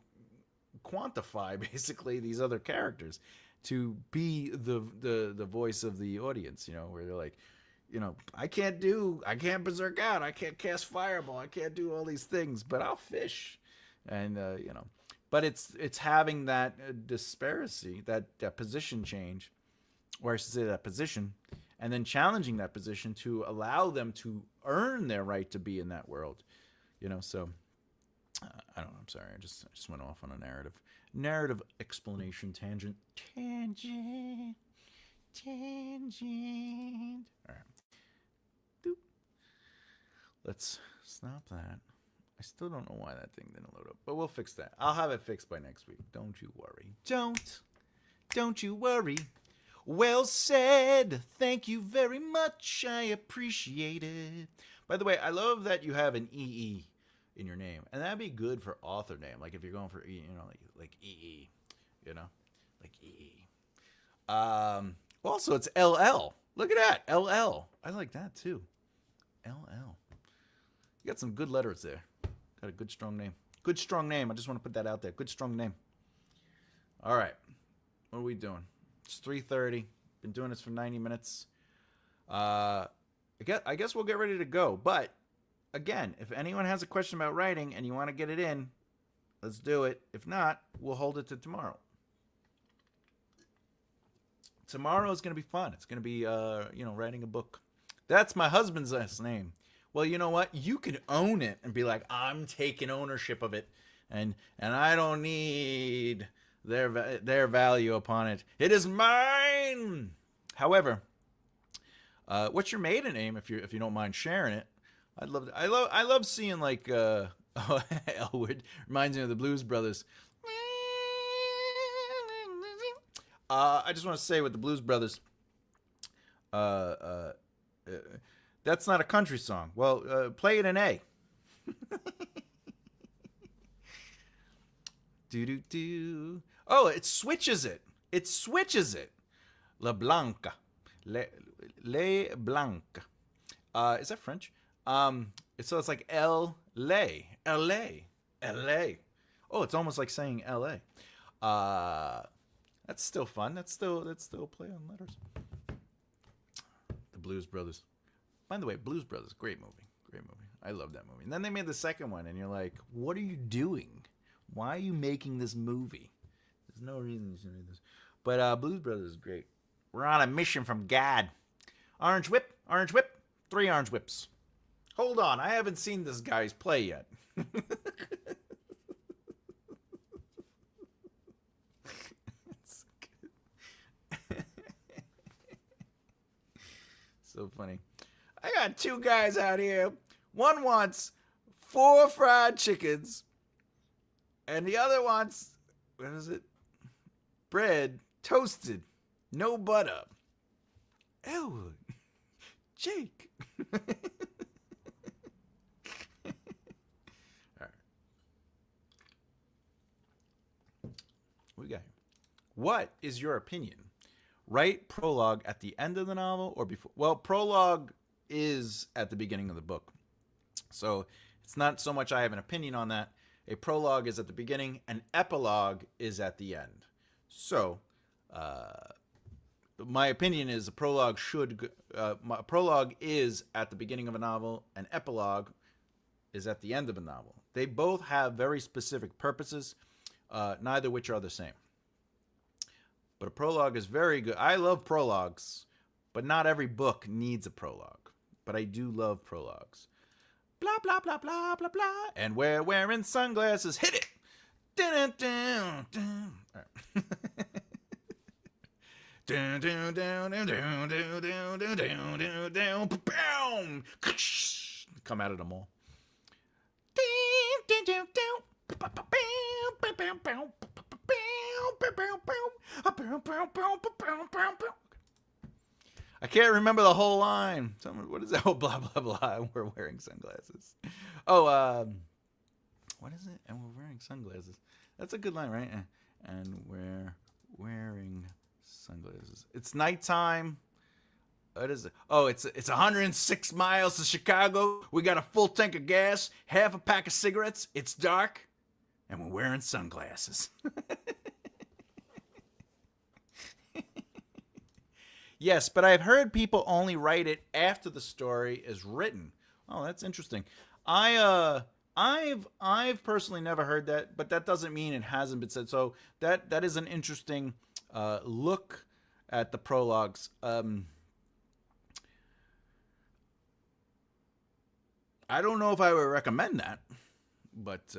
quantify basically these other characters, to be the voice of the audience, you know, where they're like, you know, I can't berserk out, I can't cast fireball, I can't do all these things, but I'll fish. And you know, but it's having that disparity, that position change, or I should say that position, and then challenging that position to allow them to earn their right to be in that world, you know. So I don't know. I'm sorry. I just went off on a narrative explanation tangent. Tangent. All right. Doop. Let's stop that. I still don't know why that thing didn't load up, but we'll fix that. I'll have it fixed by next week. Don't you worry. Don't you worry. Well said. Thank you very much. I appreciate it. By the way, I love that you have an EE in your name, and that'd be good for author name. Like if you're going for E, you know, like EE, you know, like EE. Also, it's LL. Look at that, LL. I like that too. LL. You got some good letters there. Got a good strong name. Good strong name. I just want to put that out there. Good strong name. All right, what are we doing? It's 3:30. Been doing this for 90 minutes. I guess we'll get ready to go. But again, if anyone has a question about writing and you want to get it in, let's do it. If not, we'll hold it to tomorrow. Tomorrow is going to be fun. It's going to be, writing a book. That's my husband's last name. Well, you know what? You can own it and be like, I'm taking ownership of it. And I don't need their value upon it. It is mine. However, what's your maiden name if you don't mind sharing it? I love seeing like Elwood reminds me of the Blues Brothers. I just want to say with the Blues Brothers, uh, uh, uh, that's not a country song. Well, play it in A. Do do do. Oh, it switches it. It switches it. La Blanca. Le Blanca. Is that French? So it's like L-lay. L-lay. L-lay. Oh, it's almost like saying L-A. That's still fun. That's still play on letters. The Blues Brothers. By the way, Blues Brothers, great movie. Great movie. I love that movie. And then they made the second one, and you're like, what are you doing? Why are you making this movie? There's no reason you should do this. But Blues Brothers is great. We're on a mission from God. Orange whip, 3 orange whips. Hold on, I haven't seen this guy's play yet. So funny. I got 2 guys out here. One wants 4 fried chickens, and the other wants, what is it? Bread, toasted, no butter. Elwood, Jake. All right. What we got here? What is your opinion? Write prologue at the end of the novel or before? Well, prologue is at the beginning of the book. So it's not so much I have an opinion on that. A prologue is at the beginning. An epilogue is at the end. So my opinion is a prologue prologue is at the beginning of a novel. An epilogue is at the end of a novel. They both have very specific purposes, neither which are the same. But a prologue is very good. I love prologues, but not every book needs a prologue. But I do love prologues. Blah, blah, blah, blah, blah, blah. And we're wearing sunglasses. Hit it! Dun, dun, dun. All right. Dun, dun, dun, dun, dun, dun, dun, dun, dun, dun, dun, boom! Come out of the mall. Dun, dun, dun, dun. I can't remember the whole line. What is that? Oh, blah, blah, blah. We're wearing sunglasses. Oh, what is it? And we're wearing sunglasses. That's a good line, right? And we're wearing sunglasses. It's nighttime. What is it? Oh, it's 106 miles to Chicago. We got a full tank of gas, half a pack of cigarettes. It's dark, and we're wearing sunglasses. Yes, but I've heard people only write it after the story is written. Oh, that's interesting. I've personally never heard that, but that doesn't mean it hasn't been said. So that is an interesting look at the prologues. I don't know if I would recommend that, but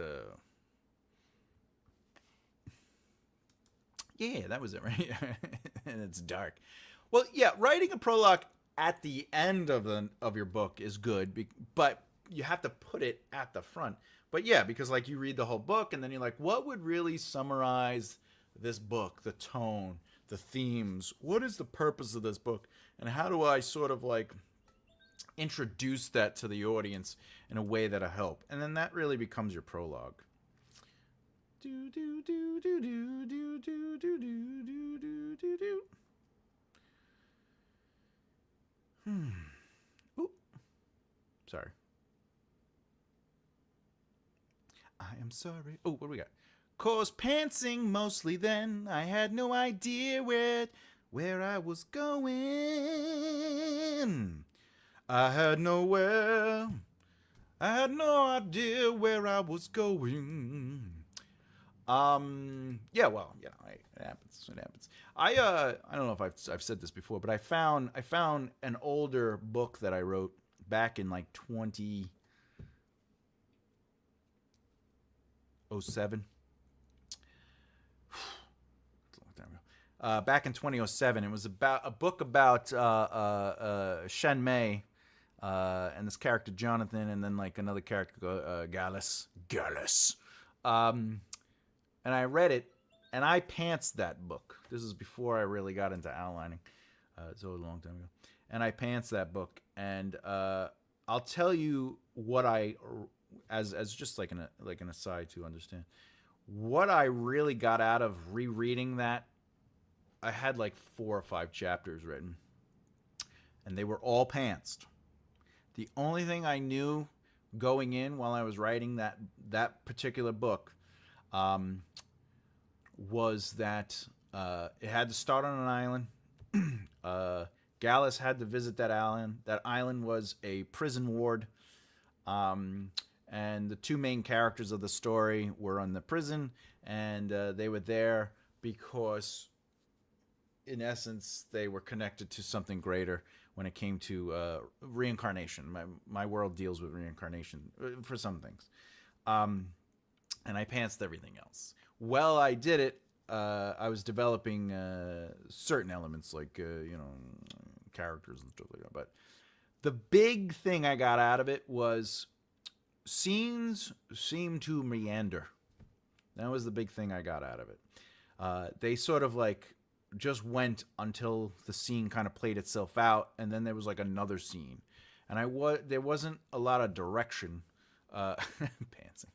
yeah, that was it, right? And it's dark. Well, yeah, writing a prologue at the end of your book is good, but you have to put it at the front. But yeah, because like you read the whole book and then you're like, what would really summarize this book, the tone, the themes? What is the purpose of this book? And how do I sort of like introduce that to the audience in a way that'll help? And then that really becomes your prologue. Do do do do do do do do do do do do. Ooh. Sorry. I am sorry. Oh, what do we got? 'Cause pantsing mostly then, I had no idea where I was going. I had no idea where I was going. Yeah, well, you know, it happens. It happens. I don't know if I've said this before, but I found an older book that I wrote back in like 2007. back in 2007. It was about a book about Shen Mei and this character Jonathan, and then like another character, Gallus. Gallus. Um, and I read it, and I pantsed that book. This is before I really got into outlining. It's a long time ago, and I pantsed that book. And I'll tell you what I, as just like an aside to understand, what I really got out of rereading that. I had like 4 or 5 chapters written, and they were all pantsed. The only thing I knew going in while I was writing that particular book was that it had to start on an island. Gallus had to visit that island. That island was a prison ward, and the two main characters of the story were on the prison, and they were there because, in essence, they were connected to something greater when it came to reincarnation. My world deals with reincarnation for some things. And I pantsed everything else. Well, I did it. I was developing certain elements like, characters and stuff like that. But the big thing I got out of it was scenes seem to meander. That was the big thing I got out of it. They sort of like just went until the scene kind of played itself out, and then there was like another scene, and there wasn't a lot of direction. Pantsing.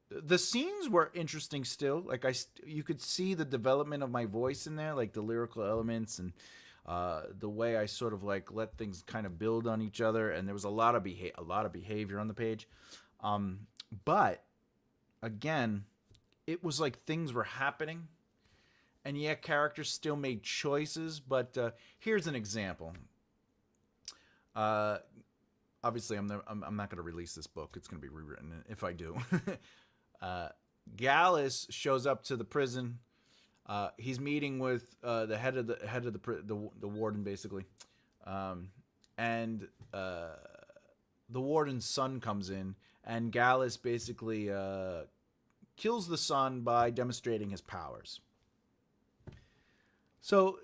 The scenes were interesting still. Like you could see the development of my voice in there, like the lyrical elements and the way I sort of like let things kind of build on each other, and there was a lot of behavior on the page. But again, it was like things were happening, and yet characters still made choices. But here's an example. Obviously, I'm not going to release this book. It's going to be rewritten if I do. Gallus shows up to the prison. He's meeting with the head of the warden, basically, and the warden's son comes in, and Gallus basically kills the son by demonstrating his powers. So,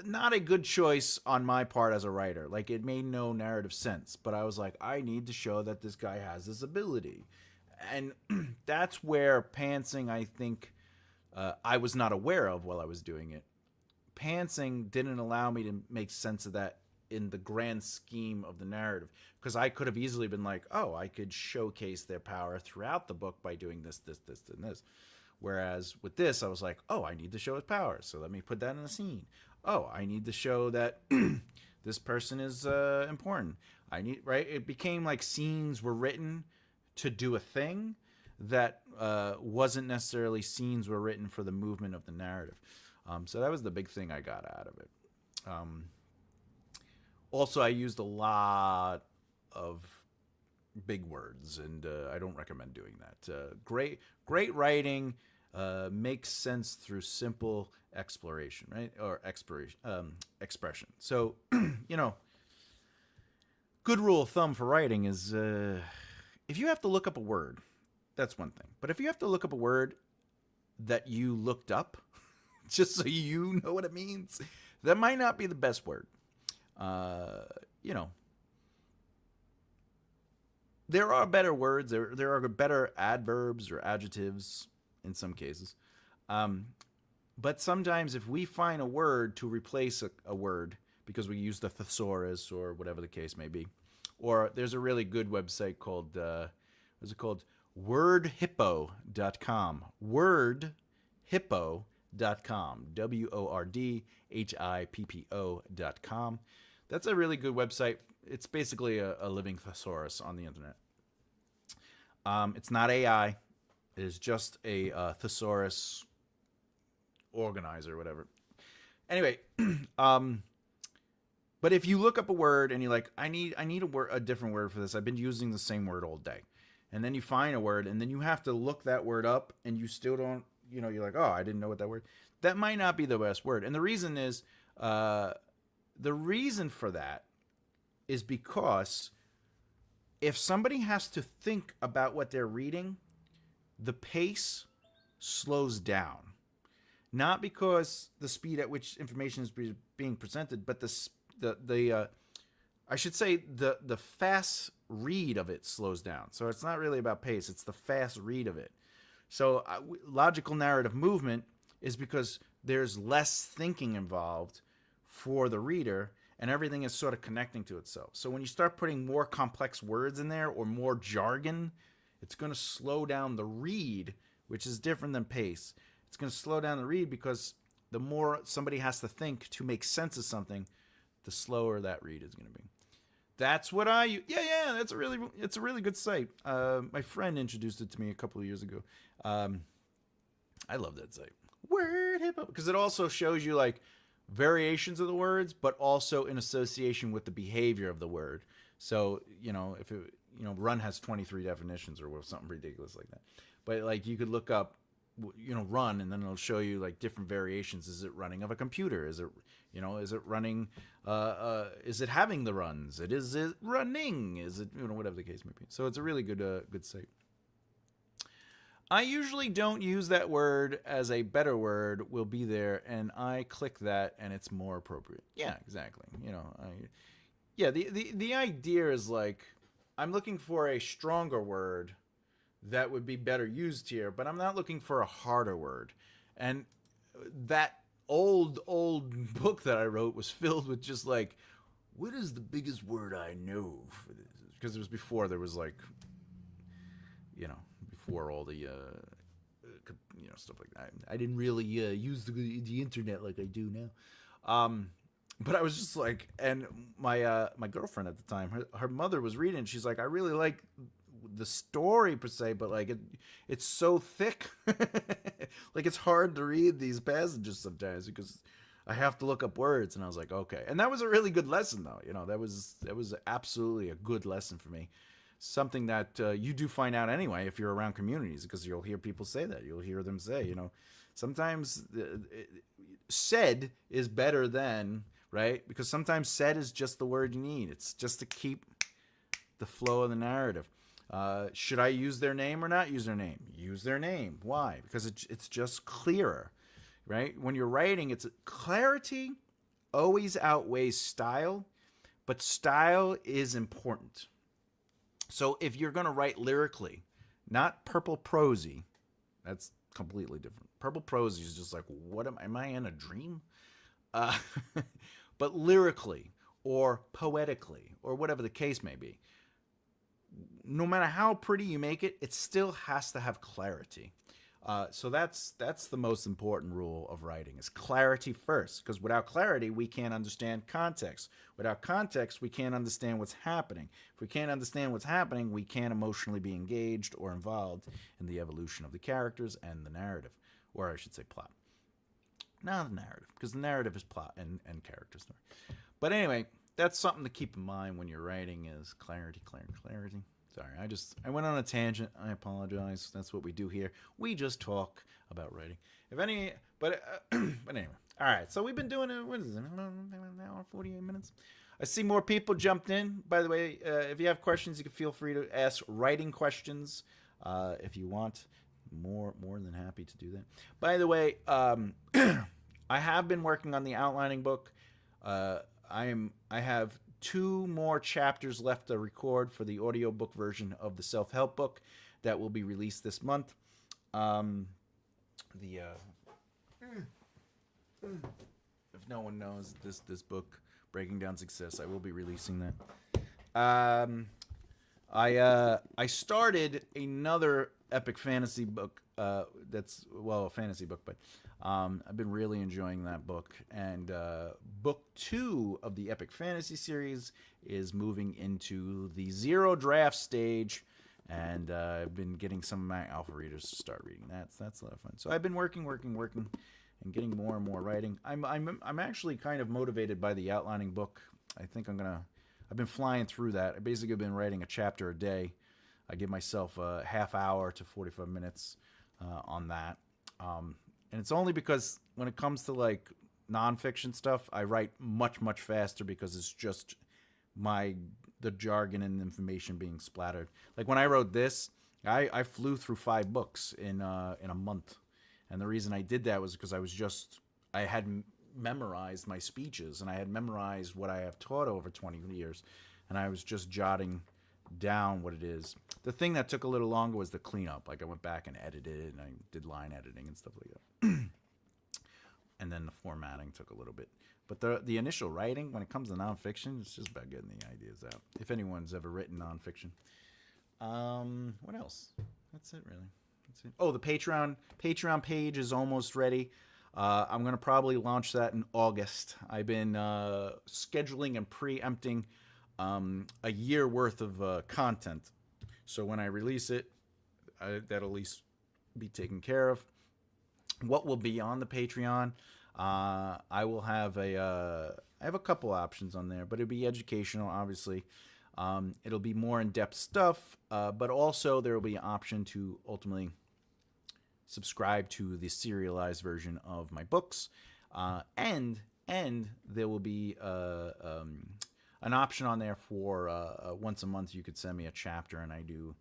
not a good choice on my part as a writer. Like, it made no narrative sense, but I was like, I need to show that this guy has this ability. And that's where pantsing, I think, I was not aware of while I was doing it. Pantsing didn't allow me to make sense of that in the grand scheme of the narrative, because I could have easily been like, oh, I could showcase their power throughout the book by doing this, and this. Whereas with this, I was like, oh, I need to show his power, so let me put that in a scene. Oh, I need to show that this person is important. Right? It became like scenes were written to do a thing that wasn't necessarily scenes were written for the movement of the narrative. So that was the big thing I got out of it. Also, I used a lot of big words, and I don't recommend doing that. Great writing makes sense through simple exploration, right? Or expression. So, good rule of thumb for writing is if you have to look up a word, that's one thing. But if you have to look up a word that you looked up, just so you know what it means, that might not be the best word. There are better words. There are better adverbs or adjectives in some cases. But sometimes if we find a word to replace a word because we use the thesaurus or whatever the case may be, or there's a really good website called, what's it called? Wordhippo.com. Wordhippo.com. WORDHIPPO.com. That's a really good website. It's basically a living thesaurus on the internet. It's not AI. It is just a thesaurus organizer, whatever. Anyway, but if you look up a word and you're like, I need a different word for this. I've been using the same word all day. And then you find a word, and then you have to look that word up, and you still don't, you're like, oh, I didn't know what that word. That might not be the best word. And the reason is, the reason for that is because if somebody has to think about what they're reading, the pace slows down. Not because the speed at which information is being presented, but the I should say the fast read of it slows down. So it's not really about pace; it's the fast read of it. So logical narrative movement is because there's less thinking involved for the reader, and everything is sort of connecting to itself. So when you start putting more complex words in there or more jargon, it's going to slow down the read, which is different than pace. It's going to slow down the read because the more somebody has to think to make sense of something, the slower that read is going to be. That's what I use. Yeah. It's a really good site. My friend introduced it to me a couple of years ago. I love that site. Word hip hop, because it also shows you like variations of the words, but also in association with the behavior of the word. So if it, run has 23 definitions or something ridiculous like that. But like you could look up run, and then it'll show you like different variations. Is it running of a computer? Is it running, is it having the runs? Is it running? Is it, whatever the case may be. So it's a really good site. I usually don't use that word as a better word will be there, and I click that and it's more appropriate. Yeah, exactly. The idea is like, I'm looking for a stronger word that would be better used here, but I'm not looking for a harder word. And that old book that I wrote was filled with just like, what is the biggest word I know for this? Because it was before there was like, before all the stuff like that. I didn't really use the internet like I do now. But I was just like, and my girlfriend at the time, her mother was reading. She's like, I really like the story per se, but like it's so thick. Like it's hard to read these passages sometimes because I have to look up words. And I was like, okay. And that was a really good lesson though. That was absolutely a good lesson for me. Something that you do find out anyway if you're around communities, because you'll hear people say that. You'll hear them say, sometimes said is better than, right? Because sometimes said is just the word you need. It's just to keep the flow of the narrative. Should I use their name or not use their name? Use their name. Why? Because it's just clearer, right? When you're writing, it's clarity always outweighs style, but style is important. So if you're going to write lyrically, not purple prosy, that's completely different. Purple prosy is just like, what am I in a dream? But lyrically or poetically or whatever the case may be, no matter how pretty you make it, it still has to have clarity. So that's the most important rule of writing is clarity first, because without clarity, we can't understand context. Without context, we can't understand what's happening. If we can't understand what's happening, we can't emotionally be engaged or involved in the evolution of the characters and the narrative, or I should say plot. Not the narrative, because the narrative is plot and character story. But anyway, that's something to keep in mind when you're writing is clarity. Sorry, I went on a tangent. I apologize. That's what we do here. We just talk about writing. But anyway. All right, so we've been doing it, what is it, an hour, 48 minutes? I see more people jumped in. By the way, if you have questions, you can feel free to ask writing questions if you want. More than happy to do that. By the way, I have been working on the outlining book. I have 2 more chapters left to record for the audiobook version of the self-help book that will be released this month. If no one knows this book, Breaking Down Success, I will be releasing that. I started another epic fantasy book. That's a fantasy book, but I've been really enjoying that book. And book 2 of the epic fantasy series is moving into the 0 draft stage, and I've been getting some of my alpha readers to start reading that. So that's a lot of fun. So I've been working, and getting more and more writing. I'm actually kind of motivated by the outlining book. I think I've been flying through that. I basically have been writing a chapter a day. I give myself a half hour to 45 minutes on that. And it's only because when it comes to like nonfiction stuff, I write much, much faster because it's just the jargon and information being splattered. Like when I wrote this, I flew through 5 books in a month, and the reason I did that was because I had memorized my speeches, and I had memorized what I have taught over 20 years, and I was just jotting down what it is. The thing that took a little longer was the cleanup. Like I went back and edited, and I did line editing and stuff like that. And then the formatting took a little bit. But the initial writing, when it comes to nonfiction, it's just about getting the ideas out. If anyone's ever written nonfiction. What else? That's it, really. That's it. Oh, the Patreon page is almost ready. I'm going to probably launch that in August. I've been scheduling and preempting a year worth of content. So when I release it, that'll at least be taken care of. What will be on the Patreon? I will have I have a couple options on there, but it'll be educational, obviously. It'll be more in-depth stuff, but also there will be an option to ultimately subscribe to the serialized version of my books, and there will be an option on there for once a month you could send me a chapter, and I do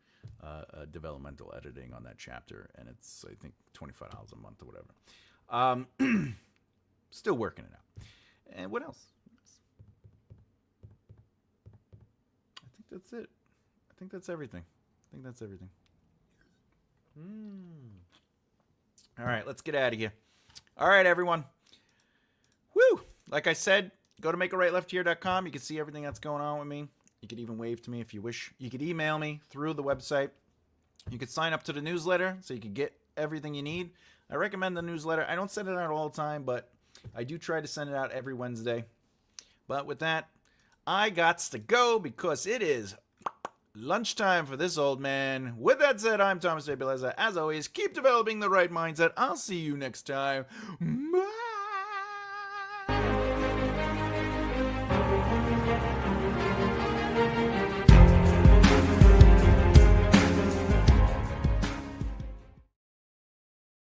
developmental editing on that chapter, and it's I think $25 a month or whatever. Still working it out. And what else? I think that's it. I think that's everything. All right, let's get out of here. All right, everyone. Woo! Like I said, go to makearightleft.here.com. You can see everything that's going on with me. You could even wave to me if you wish. You could email me through the website. You could sign up to the newsletter so you could get everything you need. I recommend the newsletter. I don't send it out all the time, but I do try to send it out every Wednesday. But with that, I gots to go because it is lunchtime for this old man. With that said, I'm Thomas J. Bellezza. As always, keep developing the right mindset. I'll see you next time.